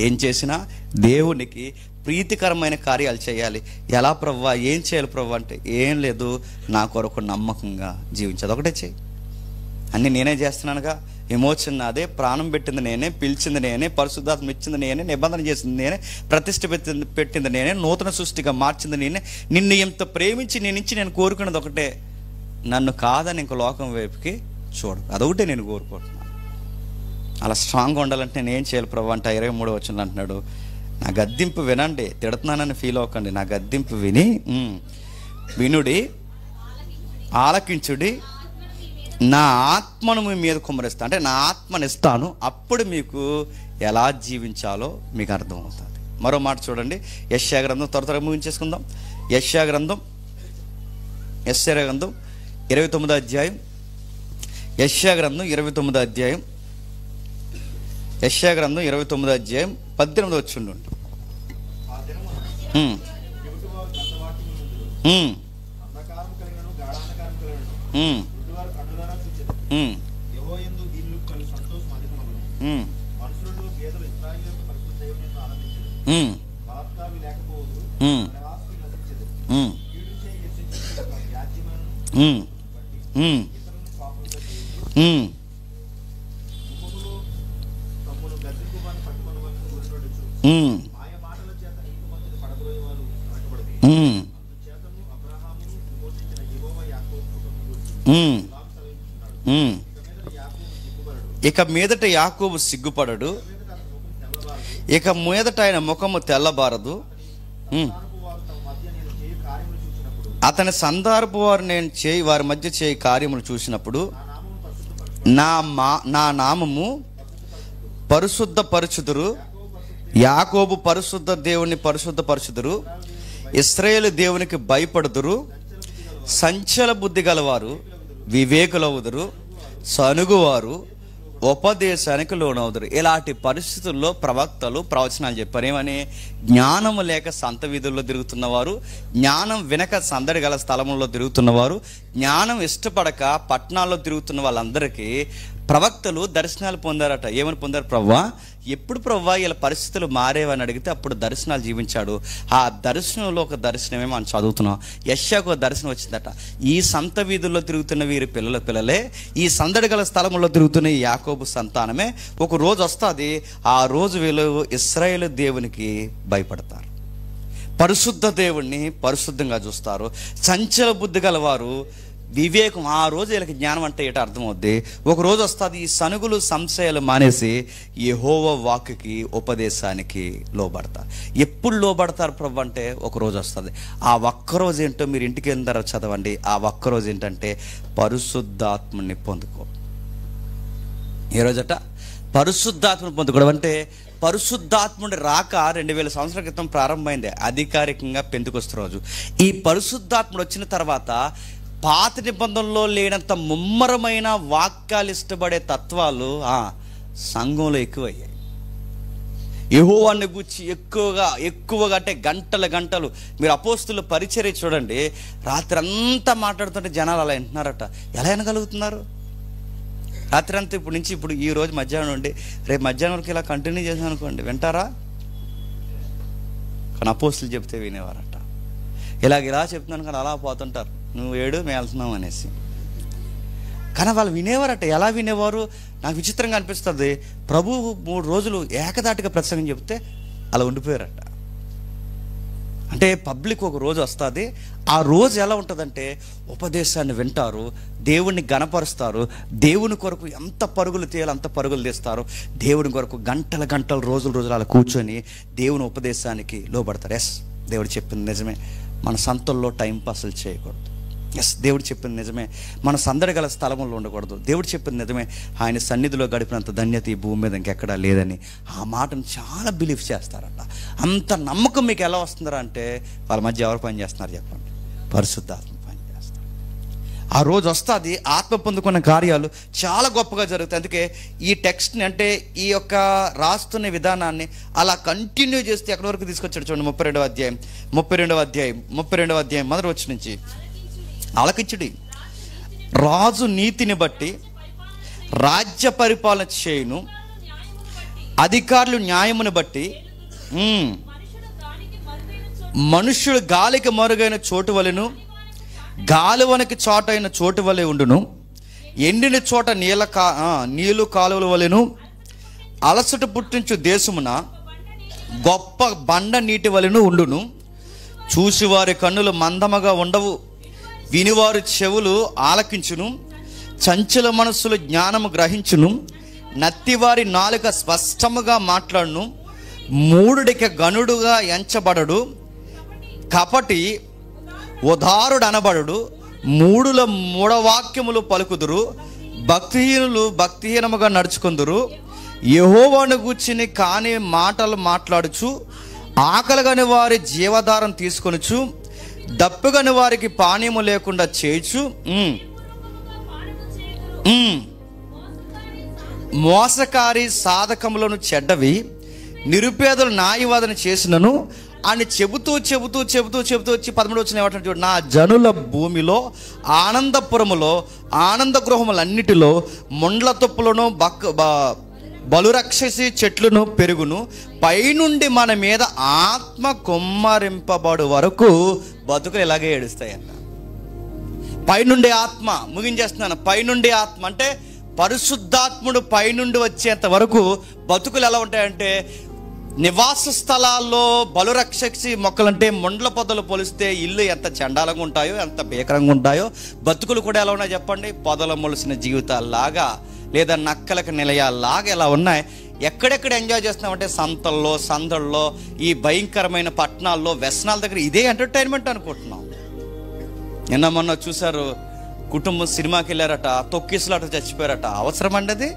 ఏం చేసినా దేవునికి ప్రీతికరమైన కార్యాలు చేయాలి. ఎలా ప్రభువా, ఏం చేయాలి ప్రభువా అంటే ఏం లేదు, నా కొరకు నమ్మకంగా జీవించేది ఒకటే చేయి. అన్నీ నేనే చేస్తున్నానుగా, ఎమోషన్ నాదే, ప్రాణం పెట్టింది నేనే, పిలిచింది నేనే, పరిశుద్ధాత్మ ఇచ్చింది నేనే, నిబంధన చేసింది నేనే, ప్రతిష్ఠ పెట్టింది నేనే, నూతన సృష్టిగా మార్చింది నేనే, నిన్ను ఎంత ప్రేమించి నేను కోరుకున్నది ఒకటే, నన్ను కాదని ఇంక లోకం వైపుకి చూడు, అదొకటే నేను కోరుకుంటున్నాను. అలా స్ట్రాంగ్గా ఉండాలంటే నేను ఏం చేయాలి ప్రభు అంటే 23వ వచనంలో అంటున్నాడు, నా గద్దింపు వినండి, తిడుతున్నానని ఫీల్ అవ్వకండి, నా గద్దింపు వినుడి, ఆలకించుడి, నా ఆత్మను మీ మీద కుమ్మరిస్తాను, అంటే నా ఆత్మను ఇస్తాను, అప్పుడు మీకు ఎలా జీవించాలో మీకు అర్థమవుతుంది. మరో మాట చూడండి, యెషయా గ్రంథం, త్వరగా ముగించేసుకుందాం. యెషయా గ్రంథం 29వ అధ్యాయం, యెషయా గ్రంథం 29వ అధ్యాయం, యెషయా గ్రంథం 29వ అధ్యాయం 18వ వచనం. ఇక మీదట యాకోబు సిగ్గుపడడు, ఇక మీదట ఆయన ముఖము తెల్లబారదు. అతని సందర్భ వారు నేను వారి మధ్య చేయి కార్యములు చూసినప్పుడు నా నామము పరిశుద్ధపరచుదురు, యాకోబు పరిశుద్ధ దేవుని పరిశుద్ధపరచుదురు, ఇశ్రాయేలు దేవునికి భయపడుదురు, సంచల బుద్ధి గలవారు వివేకులవుదురు, సనుగువారు ఉపదేశానికి లోనవుదురు. ఇలాంటి పరిస్థితుల్లో ప్రవక్తలు ప్రవచనాలు చెప్పారు. ఏమని? జ్ఞానము లేక సంత వీధుల్లో తిరుగుతున్నవారు, జ్ఞానం వినక సందడి గల స్థలంలో తిరుగుతున్నవారు, జ్ఞానం ఇష్టపడక పట్టణాల్లో తిరుగుతున్న వాళ్ళందరికీ ప్రవక్తలు దర్శనాలు పొందారట. ఏమని పొందారు? ప్రవ్వా, ఎప్పుడు ప్రవ్వా ఇలా పరిస్థితులు మారేవని అడిగితే అప్పుడు దర్శనాలు జీవించాడు. ఆ దర్శనంలో ఒక దర్శనమే మనం చదువుతున్నాం. యెషయాకు ఒక దర్శనం వచ్చిందట. ఈ సంత వీధుల్లో తిరుగుతున్న వీరి పిల్లలే, ఈ సందడి గల స్థలంలో తిరుగుతున్న ఈ యాకోబు సంతానమే ఒక రోజు వస్తుంది. ఆ రోజు వీళ్ళు ఇశ్రాయేలు దేవునికి భయపడతారు, పరిశుద్ధ దేవుణ్ణి పరిశుద్ధంగా చూస్తారు. చంచల బుద్ధి గలవారు వివేకం. ఆ రోజు వీళ్ళకి జ్ఞానం అంటే ఏంటో అర్థమవుద్ది. ఒక రోజు వస్తుంది, ఈ సనుగులు సంశయాలు మానేసి యెహోవా వాక్కుకి ఉపదేశానికి లోబడతారు. ఎప్పుడు లోబడతారు ప్రభు అంటే ఒక రోజు వస్తుంది. ఆ ఒక్కరోజు ఏంటో మీరు ఇంటికి వెళ్ళిన తర్వాత చదవండి. ఆ ఒక్కరోజు ఏంటంటే పరిశుద్ధాత్మని పొందుకో. ఏ రోజట పరిశుద్ధాత్మని పొందుకోవడం అంటే, పరిశుద్ధాత్ముడి రాక 2000 సంవత్సరాల క్రితం ప్రారంభమైంది, అధికారికంగా పెంతెకొస్తు రోజు. ఈ పరిశుద్ధాత్ముడు వచ్చిన తర్వాత పాత నిబంధనలో లేనంత ముమ్మరమైన వాక్యాలు ఇష్టపడే తత్వాలు సంఘంలో ఎక్కువయ్యాయి. యెహోవాని గురించి ఎక్కువగా అంటే గంటలు మీరు అపోస్తుల పరిచర్య చూడండి, రాత్రి అంతా మాట్లాడుతుంటే జనాలు అలా వింటున్నారట. ఎలా వినగలుగుతున్నారు? రాత్రి అంతా ఇప్పుడు ఈ రోజు మధ్యాహ్నం నుండి రేపు మధ్యాహ్నం వరకు ఇలా కంటిన్యూ చేసాం అనుకోండి, వింటారా? కానీ అపోస్తులు చెప్తే వినేవారట. ఇలా చెప్తున్నాను కానీ అలా పోతుంటారు, నువ్వు ఏడు మేము వెళ్తున్నాం అనేసి. కానీ వాళ్ళు వినేవారట. ఎలా వినేవారు? నాకు విచిత్రంగా అనిపిస్తుంది. ప్రభు 3 రోజులు ఏకదాటిగా ప్రసంగం చెప్తే అలా ఉండిపోయారట. అంటే పబ్లిక్ ఒక రోజు వస్తుంది, ఆ రోజు ఎలా ఉంటుందంటే ఉపదేశాన్ని వింటారు, దేవుణ్ణి గణపరుస్తారు, దేవుని కొరకు ఎంత పరుగులు తీయాలో అంత పరుగులు తీస్తారు, దేవుని కొరకు గంటలు రోజులు అలా కూర్చొని దేవుని ఉపదేశానికి లోబడతారు. ఎస్, దేవుడు చెప్పింది నిజమే, మన సంతల్లో టైం పాస్లు చేయకూడదు. ఎస్, దేవుడు చెప్పింది నిజమే, మన సందడి గల స్థలంలో ఉండకూడదు. దేవుడు చెప్పింది నిజమే, ఆయన సన్నిధిలో గడిపినంత ధన్యత ఈ భూమి మీద ఇంకెక్కడా లేదని ఆ మాటను చాలా బిలీవ్ చేస్తారట. అంత నమ్మకం మీకు ఎలా వస్తుందా అంటే, వాళ్ళ మధ్య ఎవరు పని చేస్తున్నారు చెప్పండి? పరిశుద్ధాత్మ పని చేస్తారు. ఆ రోజు వస్తుంది, ఆత్మ పొందుకున్న కార్యాలు చాలా గొప్పగా జరుగుతాయి. అందుకే ఈ టెక్స్ట్ని అంటే ఈ యొక్క రాస్తున్న విధానాన్ని అలా కంటిన్యూ చేస్తే ఎక్కడి వరకు తీసుకొచ్చాడు చూడండి. 32వ అధ్యాయం మొదటి వచనం నుంచి. ఆలకించుడి, రాజు నీతిని బట్టి రాజ్య పరిపాలన చేయును, అధికారులు న్యాయమును బట్టి మనుష్యుడు గాలికి మరుగైన చోటు వలెను, గాలివనికి చాటైన చోటు వలె ఉండును, ఎండిన చోట నీళ్లు కాలువల వలెను, అలసట పుట్టించు దేశమున గొప్ప బండ నీటి వలెను ఉండును. చూసివారి కన్నులు మందముగా ఉండవు, వినివారు చెవులు ఆలకించును, చంచల మనస్సులు జ్ఞానము గ్రహించును, నత్తివారి నాలుక స్పష్టముగా మాట్లాడును, మూడుడికి గనుడుగా ఎంచబడడు, కపటి ఉదారుడు అనబడు, మూడుల మూఢవాక్యములు పలుకుదురు, భక్తిహీనులు భక్తిహీనముగా నడుచుకుందురు, యెహోవాను గూర్చిని కాని మాటలు మాట్లాడుచు, ఆకలిగని వారి జీవధారం తీసుకొనుచు, దప్పుగని వారికి పానీయము లేకుండా చేయుచు, మోసకారి సాధకములను చెడ్డవి, నిరుపేదలు న్యాయవాదన చేసినను అని చెబుతూ వచ్చి 13 వచ్చిన ఏమంటాడు చూడు, నా జనుల భూమిలో ఆనందపురములో ఆనంద గృహములన్నిటిలో ముండ్ల తుప్పులను బలురక్షసి చెట్లను పెరుగును, పైనుండి మన మీద ఆత్మ కుమ్మరింపబడు వరకు బతుకులు ఇలాగే ఏడుస్తాయన్న. పైనుండి ఆత్మ, ముగించేస్తున్నాను, పైనుండి ఆత్మ అంటే పరిశుద్ధాత్ముడు పైనుండి వచ్చేంత వరకు బతుకులు ఎలా ఉంటాయంటే, నివాస స్థలాల్లో బలురక్షసి మొక్కలంటే ముండ్ల పొదలు పోలిస్తే ఇల్లు ఎంత చండాలంగా ఉంటాయో, ఎంత భీకరంగా ఉంటాయో, బతుకులు కూడా ఎలా ఉన్నాయో చెప్పండి? పొదలు మొలిసిన జీవితాల్లాగా, లేదా నక్కలకు నిలయాల్లాగా ఎలా ఉన్నాయి. ఎక్కడెక్కడ ఎంజాయ్ చేస్తున్నామంటే సంతల్లో, సందల్లో, ఈ భయంకరమైన పట్టణాల్లో, వ్యసనాల దగ్గర ఇదే ఎంటర్టైన్మెంట్ అనుకుంటున్నాం. నిన్న మొన్న చూశారు, కుటుంబం సినిమాకి వెళ్ళారట, తొక్కిసలాట చచ్చిపోయారట. అవసరం అండి అది?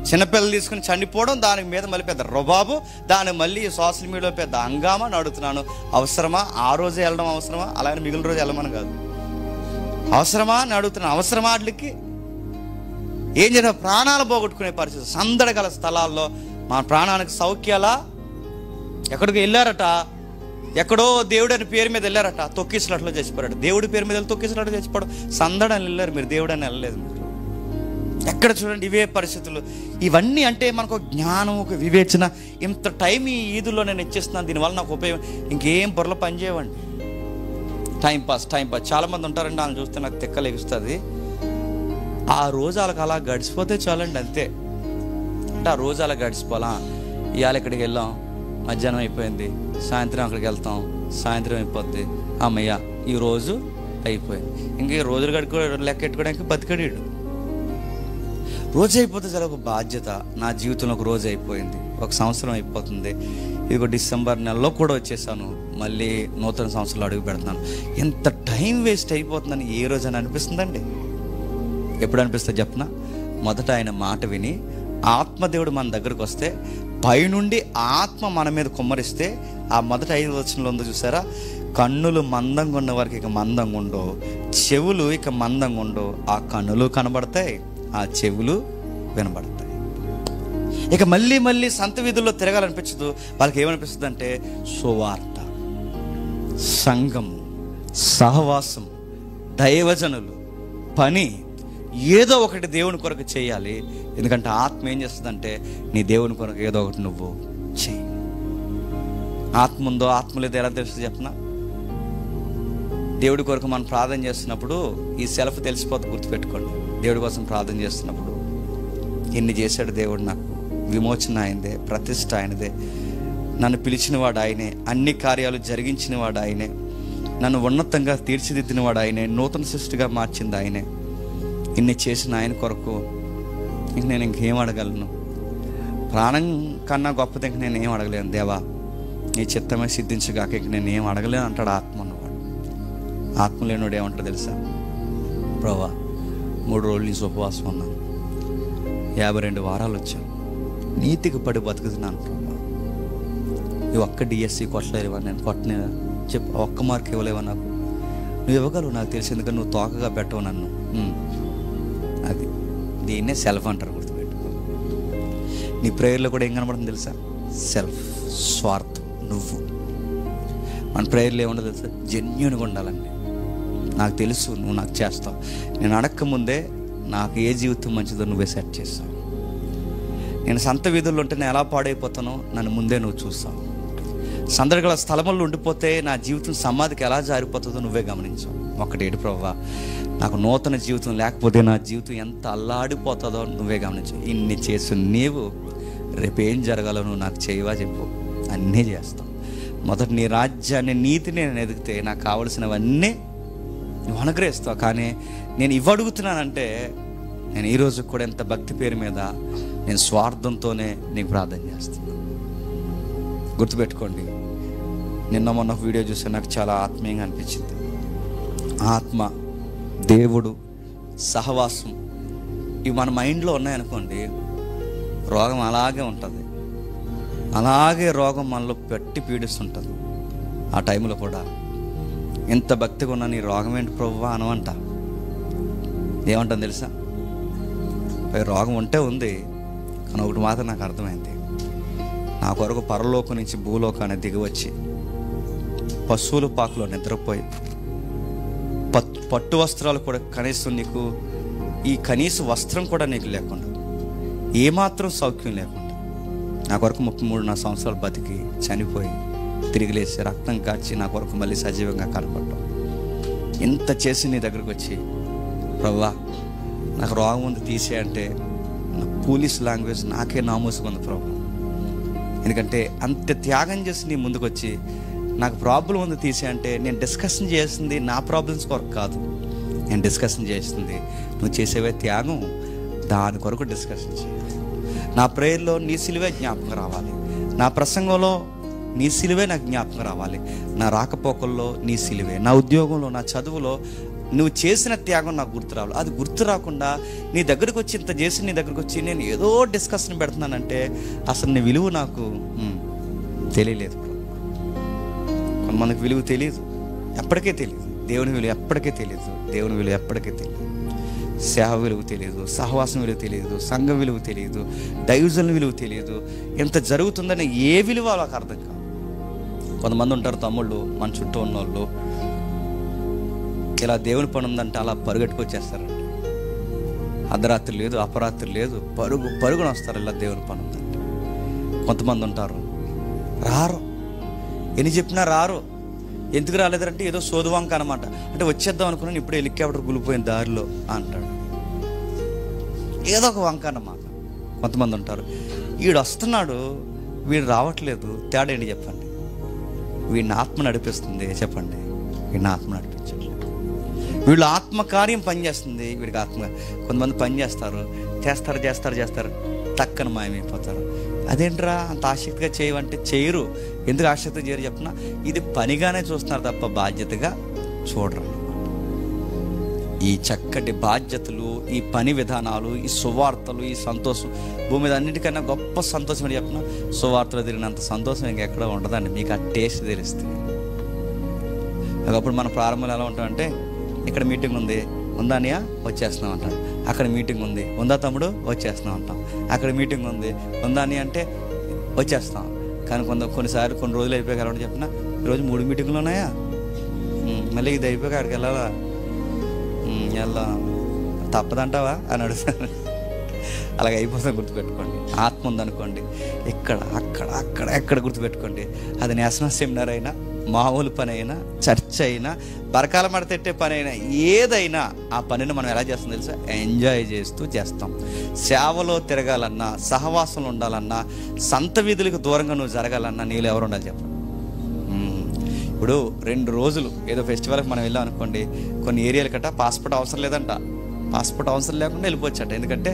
చిన్నపిల్లలు తీసుకుని చనిపోవడం, దానికి మీద మళ్ళీ పెద్ద రుబాబు, దానికి మళ్ళీ సోషల్ మీడియాలో పెద్ద హంగామా అని అడుగుతున్నాను. అవసరమా? ఆ రోజే వెళ్ళడం అవసరమా? అలాగే మిగిలిన రోజు వెళ్ళమని కాదు, అవసరమా అని అడుగుతున్నాను. అవసరమా? వాటికి ఏం చేయాలి? ప్రాణాలు పోగొట్టుకునే పరిస్థితి. సందడి గల స్థలాల్లో మా ప్రాణానికి సౌఖ్యాలా? ఎక్కడికి వెళ్ళారట, ఎక్కడో దేవుడు అని పేరు మీద వెళ్ళారట, తొక్కిసలాట్లో చచ్చిపోయాడు. దేవుడి పేరు మీద వెళ్ళి తొక్కిసలాట్లో చచ్చిపోవడం. సందడని వెళ్ళారు మీరు, దేవుడు అని వెళ్ళలేదు మీరు. ఎక్కడ చూడండి ఇవే పరిస్థితులు. ఇవన్నీ అంటే మనకు జ్ఞానం, ఒక వివేచన. ఇంత టైం ఈ ఈదుల్లో నేను ఇచ్చేస్తున్నాను, దీనివల్ల నాకు ఉపయోగం. ఇంకేం బుర్రలో పని చేయవండి. టైంపాస్. చాలామంది ఉంటారండి, వాళ్ళని చూస్తే నాకు తెక్కలేగిస్తుంది. ఆ రోజు వాళ్ళకి అలా గడిచిపోతే చాలండి, అంతే. అంటే ఆ రోజు అలా గడిచిపోవాలా? ఇవాళ ఇక్కడికి వెళ్ళాం, మధ్యాహ్నం అయిపోయింది, సాయంత్రం అక్కడికి వెళ్తాం, సాయంత్రం అయిపోద్ది, అమ్మయ్య ఈరోజు అయిపోయింది. ఇంక రోజులు లెక్క ఎట్టుకోవడానికి బతికడీడు. రోజు అయిపోతే చాలా ఒక బాధ్యత. నా జీవితంలో ఒక రోజు అయిపోయింది, ఒక సంవత్సరం అయిపోతుంది, ఇదిగో డిసెంబర్ నెలలో కూడా వచ్చేసాను, మళ్ళీ నూతన సంవత్సరంలో అడుగు పెడుతున్నాను. ఎంత టైం వేస్ట్ అయిపోతుందని ఏ రోజు అని అనిపిస్తుందండి? ఎప్పుడు అనిపిస్తుంది చెప్పనా? మొదట ఆయన మాట విని ఆత్మదేవుడు మన దగ్గరకు వస్తే, పైనుండి ఆత్మ మన మీద కుమ్మరిస్తే, ఆ మొదటి 5 వచనంలో ఉందో చూసారా, కన్నులు మందంగా ఉన్న వారికి ఇక మందంగా ఉండవు, చెవులు ఇక మందంగా ఉండవు. ఆ కన్నులు కనబడతాయి, ఆ చెవులు వినబడతాయి. ఇక మళ్ళీ మళ్ళీ సంత వీధుల్లో తిరగాలనిపించదు. వాళ్ళకి ఏమనిపిస్తుంది అంటే సువార్త, సంఘం, సహవాసం, దైవజనులు, పని, ఏదో ఒకటి దేవుని కొరకు చేయాలి. ఎందుకంటే ఆత్మ ఏం చేస్తుందంటే నీ దేవుని కొరకు ఏదో ఒకటి నువ్వు చెయ్యి. ఆత్మ ఉందో ఆత్మ లేదో ఎలా తెలుస్తుంది చెప్పనా? దేవుడి కొరకు మనం ప్రార్థన చేస్తున్నప్పుడు ఈ సెల్ఫ్ తెలిసిపోతే గుర్తుపెట్టుకోండి. దేవుడి కోసం ప్రార్థన చేస్తున్నప్పుడు ఎన్ని చేశాడు దేవుడు, నాకు విమోచన ఆయనదే, ప్రతిష్ఠ ఆయనదే, నన్ను పిలిచినవాడు ఆయనే, అన్ని కార్యాలు జరిగించినవాడు ఆయనే, నన్ను ఉన్నతంగా తీర్చిదిద్దినవాడు ఆయనే, నూతన సృష్టిగా మార్చింది ఆయనే. ఇన్ని చేసిన ఆయన కొరకు ఇంక నేను ఇంకేం అడగలను? ప్రాణం కన్నా గొప్పది ఇంక నేను ఏం అడగలేను. దేవా నీ చిత్తమే సిద్ధించగాక ఇంక నేను ఏం అడగలేను అంటాడు ఆత్మ ఉన్నవాడు. ఆత్మ లేనివాడు ఏమంటాడు తెలుసా? ప్రభా 3 రోజులు నీ ఉపవాసం ఉన్నాను, 52 వారాలు వచ్చాను, నీతికి పడి బతుకుతున్నాను ప్రభా. ఈ ఒక్క డిఎస్సి కొట్టలేవా? నేను కొట్టనే చెప్పు, ఒక్క మార్క్ ఇవ్వలేవా నాకు? నువ్వు ఇవ్వగలవు నాకు తెలిసి, ఎందుకంటే నువ్వు తోకగా పెట్టవు నన్ను. అది దీన్నే సెల్ఫ్ అంటారు, గుర్తుపెట్టుకో. నీ ప్రేయర్లో కూడా ఏం కనబడుతుంది తెలుసా? సెల్ఫ్, స్వార్థం, నువ్వు. మన ప్రేయర్లో ఏముండదు తెలుసా? జెన్యూన్గా ఉండాలండి. నాకు తెలుసు నువ్వు నాకు చేస్తావు, నేను అడక్క ముందే నాకు ఏ జీవితం మంచిదో నువ్వే సెట్ చేస్తావు. నేను సంత వీధుల్లో ఉంటే నేను ఎలా పాడైపోతానో నన్ను ముందే నువ్వు చూస్తావు. సందర్గల స్థలముల్లో ఉండిపోతే నా జీవితం సమాధికి ఎలా జారిపోతుందో నువ్వే గమనించావు. ఒకటేడు ప్రభువా, నాకు నూతన జీవితం లేకపోతే నా జీవితం ఎంత అల్లాడిపోతుందో నువ్వే గమనించావు. ఇన్ని చేసి నీవు రేపేం జరగాలో నువ్వు నాకు చేయవా చెప్పు, అన్నీ చేస్తావు. మొదట నీ రాజ్యాన్ని, నీతిని నేను ఎదిగితే నాకు కావలసినవన్నీ నువ్వు అనుగ్రహిస్తావు. కానీ నేను ఇవ్వడుగుతున్నానంటే నేను ఈరోజు కూడా ఎంత భక్తి పేరు మీద నేను స్వార్థంతోనే నీకు ప్రార్థన చేస్తున్నాను. గుర్తుపెట్టుకోండి, నిన్న మొన్న వీడియో చూస్తే నాకు చాలా ఆత్మీయంగా అనిపించింది. ఆత్మ, దేవుడు, సహవాసం ఇవి మన మైండ్లో ఉన్నాయనుకోండి, రోగం అలాగే ఉంటుంది, అలాగే రోగం మనలో పెట్టి పీడిస్తుంటుంది. ఆ టైంలో కూడా ఎంత భక్తిగా ఉన్నా నీ రోగం ఏంటి ప్రభువా అనవంట. ఏమంటాను తెలుసా? రోగం ఉంటే ఉంది, కానీ ఒకటి మాత్రం నాకు అర్థమైంది. నా కొరకు పరలోకం నుంచి భూలోకాన్ని దిగివచ్చి పశువుల పాకలో నిద్రపోయి పట్టు వస్త్రాలు కూడా కనీసం నీకు ఈ కనీస వస్త్రం కూడా నీకు లేకుండా, ఏమాత్రం సౌఖ్యం లేకుండా నా కొరకు 33 సంవత్సరాలు బతికి చనిపోయి తిరిగి లేచి రక్తం కార్చి నా కొరకు మళ్ళీ సజీవంగా కనపడ్డాం. ఇంత చేసి నీ దగ్గరకు వచ్చి ప్రభువా నాకు రోగం ఉంది తీసే అంటే నా పోలీస్ లాంగ్వేజ్ నాకే నామోసుకుంది ప్రభు. ఎందుకంటే అంత త్యాగం చేసి నీ ముందుకు వచ్చి నాకు ప్రాబ్లం ఉంది తీసే అంటే నేను డిస్కషన్ చేస్తుంది నా ప్రాబ్లమ్స్ కొరకు కాదు, నేను డిస్కషన్ చేస్తుంది నువ్వు చేసేవే త్యాగం, దాని కొరకు డిస్కషన్ చేయాలి. నా ప్రేయర్లో నీ సిలువే జ్ఞాపకం రావాలి, నా ప్రసంగంలో నీ సిలువే నాకు జ్ఞాపకం రావాలి, నా రాకపోకల్లో నీ సిలువే, నా ఉద్యోగంలో, నా చదువులో నువ్వు చేసిన త్యాగం నాకు గుర్తు రావాలి. అది గుర్తు రాకుండా నీ దగ్గరకు వచ్చి ఇంత చేసి నీ దగ్గరకు వచ్చి నేను ఏదో డిస్కషన్ పెడుతున్నానంటే అసలు నీ విలువ నాకు తెలియలేదు. కొంతమందికి విలువ తెలియదు, ఎప్పటికే తెలియదు. దేవుని విలువ ఎప్పటికే తెలియదు, దేవుని విలువ ఎప్పటికే తెలియదు. సేవ విలువ తెలియదు, సహవాసం విలువ తెలియదు, సంఘం విలువ తెలియదు, దైవజనుల విలువ తెలియదు. ఎంత జరుగుతుందని ఏ విలువ వాళ్ళకి అర్థం కాదు. కొంతమంది ఉంటారు తమ్ముళ్ళు మన చుట్టూ ఉన్నోళ్ళు, ఇలా దేవుని పని ఉందంటే అలా పరుగెట్టుకొచ్చేస్తారండి. అర్ధరాత్రి లేదు, అపరాత్రి లేదు, పరుగున వస్తారు ఇలా దేవుని పని ఉందంటే. కొంతమంది ఉంటారు రారు, ఎన్ని చెప్పినా రారు. ఎందుకు రాలేదంటే ఏదో సోదువాంక అనమాట. అంటే వచ్చేద్దాం అనుకున్నాను, ఇప్పుడే హెలికాప్టర్ గులిపోయిన దారిలో అంటాడు, ఏదో ఒక వంక అన్నమాట. కొంతమంది ఉంటారు వీడు వస్తున్నాడు వీడు రావట్లేదు, తేడా ఏంటి చెప్పండి? వీడిని ఆత్మ నడిపిస్తుంది చెప్పండి, వీడిని ఆత్మ నడిపించట్లేదు. వీళ్ళు ఆత్మకార్యం పనిచేస్తుంది, వీడికి ఆత్మ. కొంతమంది పని చేస్తారు టక్కన మాయమైపోతారు. అదేంట్రా అంత ఆసక్తిగా చేయమంటే చేయరు. ఎందుకు ఆసక్తిగా చేయరు చెప్పిన, ఇది పనిగానే చూస్తున్నారు తప్ప బాధ్యతగా చూడరు. ఈ చక్కటి బాధ్యతలు, ఈ పని విధానాలు, ఈ సువార్తలు, ఈ సంతోషం, భూమి మీద అన్నిటికన్నా గొప్ప సంతోషం అని చెప్పిన, సువార్తలు తిరిగినంత సంతోషం ఇంకెక్కడ ఉండదండి. మీకు ఆ టేస్ట్ తెలుస్తుంది. ఒకప్పుడు మన ప్రారంభంలో ఎలా ఉంటామంటే, ఇక్కడ మీటింగ్ ఉంది, ఉందా అన్నయ్య వచ్చేస్తున్నాం అంటాడు. అక్కడ మీటింగ్ ఉంది, ఉందా తమ్ముడు వచ్చేస్తున్నాం అంటాం. అక్కడ మీటింగ్ ఉంది, ఉందా అని అంటే వచ్చేస్తాం. కానీ కొన్నిసార్లు కొన్ని రోజులు అయిపోయాక ఎలా చెప్పిన, ఈరోజు 3 మీటింగ్లు ఉన్నాయా, మళ్ళీ ఇది అయిపోయాక అక్కడికి వెళ్ళాలా, వెళ్ళా తప్పదంటావా అని అడుగుతాను. అలాగే అయిపోతుంది. గుర్తుపెట్టుకోండి, ఆత్మ ఉందనుకోండి, ఇక్కడ అక్కడ అక్కడ ఎక్కడ గుర్తుపెట్టుకోండి. అది నేషనల్ సెమినార్ అయినా, మామూలు పని అయినా, చర్చ్ అయినా, బరకాల మడతెట్టే పని అయినా, ఏదైనా ఆ పనిని మనం ఎలా చేస్తాం తెలుసా, ఎంజాయ్ చేస్తూ చేస్తాం. సేవలో తిరగాలన్నా, సహవాసంలో ఉండాలన్నా, సంత వీధులకు దూరంగా నువ్వు జరగాలన్నా నీళ్ళు ఎవరు ఉండాలి చెప్పండి. ఇప్పుడు 2 రోజులు ఏదో ఫెస్టివల్కి మనం వెళ్ళాం అనుకోండి, కొన్ని ఏరియాల కట్ట పాస్పోర్ట్ అవసరం లేదంట. పాస్పోర్ట్ అవసరం లేకుండా వెళ్ళిపోవచ్చట. ఎందుకంటే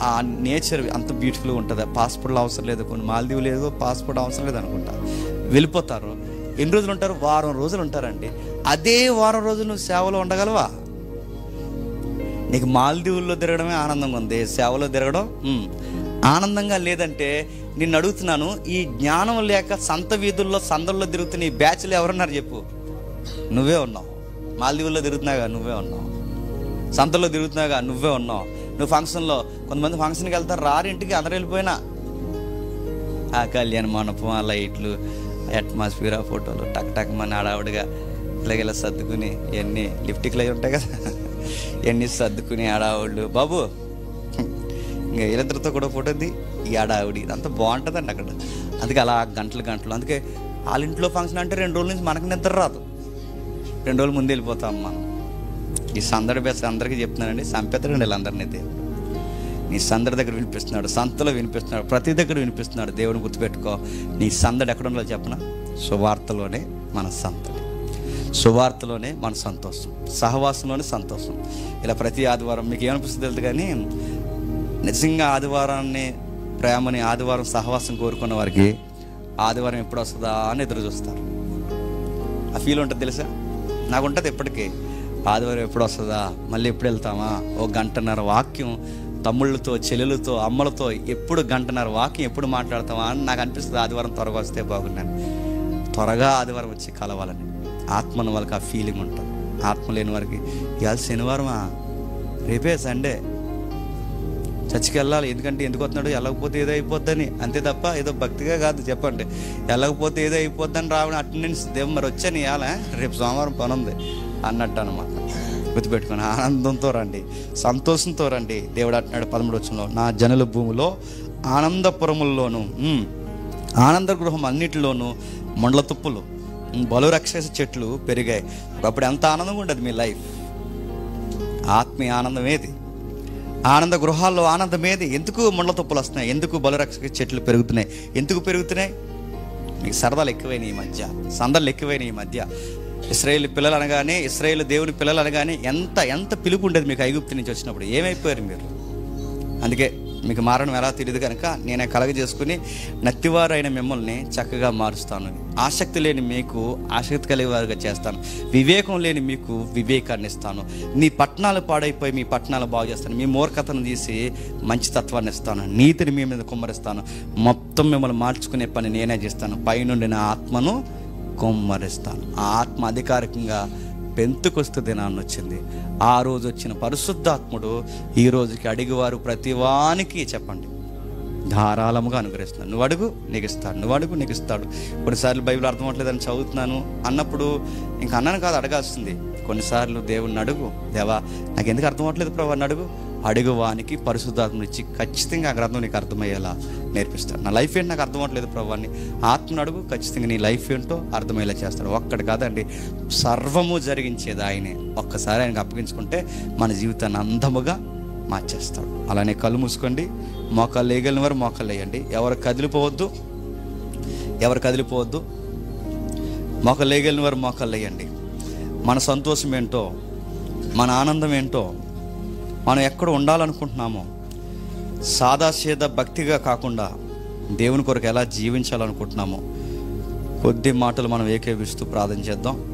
ఆ నేచర్ అంత బ్యూటిఫుల్గా ఉంటుంది. పాస్పోర్ట్లు అవసరం లేదు. కొన్ని మాల్దీవ్ లేదు, పాస్పోర్ట్ అవసరం లేదు అనుకుంటా, వెళ్ళిపోతారు. ఎన్ని రోజులు ఉంటారు? వారం రోజులు ఉంటారండి. అదే వారం రోజులు నువ్వు సేవలో ఉండగలవా? నీకు మాల్దీవుల్లో తిరగడమే ఆనందంగా ఉంది, సేవలో తిరగడం ఆనందంగా లేదంటే నిన్ను అడుగుతున్నాను, ఈ జ్ఞానం లేక సంత వీధుల్లో సందల్లో తిరుగుతున్న ఈ బ్యాచ్లు ఎవరున్నారు చెప్పు? నువ్వే ఉన్నావు. మాల్దీవుల్లో తిరుగుతున్నాగా నువ్వే ఉన్నావు, సంతలో తిరుగుతున్నాగా నువ్వే ఉన్నావు. నువ్వు ఫంక్షన్లో, కొంతమంది ఫంక్షన్కి వెళ్తారు, రారింటికి అందరూ వెళ్ళిపోయినా ఆ కళ్యాణ మండపం, ఆ లైట్లు, అట్మాస్ఫియర్, ఆ ఫోటోలు టక్ టక్ మన ఆడావుడిగా ఇలాగెలా సర్దుకుని, ఇవన్నీ లిప్టిక్లు అవి ఉంటాయి కదా, ఇవన్నీ సర్దుకుని ఆడావుళ్ళు బాబు ఇంకా వీళ్ళిద్దరితో కూడా ఫోటోది, ఈ ఆడావిడి, ఇదంతా బాగుంటుందండి అక్కడ. అందుకే అలా గంటలు. అందుకే వాళ్ళ ఇంట్లో ఫంక్షన్ అంటే 2 రోజుల నుంచి మనకు నిద్ర రాదు. 2 రోజుల ముందు వెళ్ళిపోతాం మనం. ఈ సందడి బెస్ట్ అందరికీ చెప్తున్నానండి, సంపెత్తడండి వీళ్ళందరినీ. దేవుడు నీ సందడి దగ్గర వినిపిస్తున్నాడు, సంతలో వినిపిస్తున్నాడు, ప్రతి దగ్గర వినిపిస్తున్నాడు. దేవుని గుర్తుపెట్టుకో. నీ సందడి ఎక్కడ ఉందో చెప్పనా? సువార్తలోనే మన సందడి, సువార్తలోనే మన సంతోషం, సహవాసంలోనే సంతోషం. ఇలా ప్రతి ఆదివారం మీకు ఏమనిపిస్తుంది తెలియదు కానీ, నిజంగా ఆదివారాన్ని, ప్రేమని, ఆదివారం సహవాసం కోరుకున్న వారికి ఆదివారం ఎప్పుడు వస్తుందా అని ఎదురు చూస్తారు. ఆ ఫీల్ ఉంటుంది తెలుసా? నాకు ఉంటుంది ఎప్పటికీ. ఆదివారం ఎప్పుడు వస్తుందా, మళ్ళీ ఎప్పుడు వెళ్తామా, 1 గంటన్నర వాక్యం తమ్ముళ్ళతో, చెల్లెలతో, అమ్మలతో ఎప్పుడు 1 గంటన్నర వాక్యం ఎప్పుడు మాట్లాడతామా అని నాకు అనిపిస్తుంది. ఆదివారం త్వరగా వస్తే బాగున్నాను, త్వరగా ఆదివారం వచ్చి కలవాలని. ఆత్మను వాళ్ళకి ఆ ఫీలింగ్ ఉంటుంది. ఆత్మ లేని వారికి ఇవాళ శనివారమా, రేపే సండే, చర్చికి వెళ్ళాలి. ఎందుకు వస్తున్నాడు, వెళ్ళకపోతే ఏదో అయిపోద్దని, అంతే తప్ప ఏదో భక్తిగా కాదు. చెప్పండి, వెళ్ళకపోతే ఏదో అయిపోద్దని రావడం అటెండెన్స్ దేవుడు మరి వచ్చాను ఇవాళ, రేపు సోమవారం పని ఉంది అన్నట్టు అనమాట. గుర్తుపెట్టుకొని ఆనందంతో రండి, సంతోషంతో రండి. దేవుడు అంటున్నాడు 13వ వచనంలో, నా జనుల భూమిలో ఆనందపురముల్లోను, ఆనంద గృహం అన్నిటిలోనూ మొండ్ల తుప్పులు, బలు రాక్షస చెట్లు పెరిగాయి. అప్పుడు ఎంత ఆనందంగా ఉండదు మీ లైఫ్. ఆత్మీయ ఆనందం ఏది? ఆనంద గృహాల్లో ఆనందం ఏది? ఎందుకు మొండ్ల తుప్పులు వస్తున్నాయి? ఎందుకు బలురక్షక చెట్లు పెరుగుతున్నాయి? ఎందుకు పెరుగుతున్నాయి? మీకు సరదాలు ఎక్కువైనాయి ఈ మధ్య, సందర్లు ఎక్కువైనాయి ఈ మధ్య. ఇశ్రాయేలు పిల్లలు అనగానే, ఇశ్రాయేలు దేవుని పిల్లలు అనగానే ఎంత పిలుపు ఉండేది మీకు ఐగుప్తు నుంచి వచ్చినప్పుడు. ఏమైపోయారు మీరు? అందుకే మీకు మారడం ఎలా తెలియదు కనుక నేనే కలగజేసుకుని నత్తివారైన మిమ్మల్ని చక్కగా మారుస్తాను. ఆసక్తి లేని మీకు ఆసక్తి కలిగేవారుగా చేస్తాను. వివేకం లేని మీకు వివేకాన్ని ఇస్తాను. మీ పట్టణాలు పాడైపోయి మీ పట్టణాలు బాగు చేస్తాను. మీ మూర్ఖతను తీసి మంచితత్వాన్ని ఇస్తాను. నీతిని మీ మీద కుమ్మరిస్తాను. మొత్తం మిమ్మల్ని మార్చుకునే పని నేనే చేస్తాను. పైనుండి నా ఆత్మను కుమ్మరిస్తాను. ఆ ఆత్మ అధికారికంగా పెంతుకొస్తు దినాన్ని వచ్చింది. ఆ రోజు వచ్చిన పరిశుద్ధాత్ముడు ఈ రోజుకి అడిగేవారు ప్రతివానికి చెప్పండి ధారాళముగా అనుగ్రహిస్తున్నాడు. నువ్వు అడుగు నీకు ఇస్తాడు, నువ్వు అడుగు నీకు ఇస్తాడు. కొన్నిసార్లు బైబిల్ అర్థం అవ్వట్లేదని చదువుతున్నాను అన్నప్పుడు ఇంకా అన్నాను కాదు, అడగాల్సింది. కొన్నిసార్లు దేవుణ్ణి అడుగు, దేవా నాకు ఎందుకు అర్థం అవ్వట్లేదు ప్రభు అని అడుగు. అడుగువానికి పరిశుద్ధాత్మను ఇచ్చి ఖచ్చితంగా ఆ గ్రంథం నీకు అర్థమయ్యేలా నేర్పిస్తాడు. నా లైఫ్ ఏంటి నాకు అర్థం అవ్వట్లేదు ప్రభు అని ఆత్మను అడుగు, ఖచ్చితంగా నీ లైఫ్ ఏంటో అర్థమయ్యేలా చేస్తాడు. ఒక్కటి కాదండి, సర్వము జరిగించేది ఆయనే. ఒక్కసారి ఆయనకు అప్పగించుకుంటే మన జీవితాన్ని అందముగా మార్చేస్తాడు. అలానే కళ్ళు మూసుకోండి, మోకాళ్ళు వేయగలిగిన వారు మోకాళ్ళు వేయండి. ఎవరు కదిలిపోవద్దు, మోకాళ్ళు వేయగలిగిన వారు మోకాళ్ళు వేయండి. మన సంతోషం ఏంటో మన ఆనందం ఏంటో, మనం ఎక్కడ ఉండాలనుకుంటున్నామో, సాదాసీదా భక్తిగా కాకుండా దేవుని కొరకు ఎలా జీవించాలనుకుంటున్నామో కొద్ది మాటలు మనం ఏకీభవిస్తూ ప్రార్థన చేద్దాం.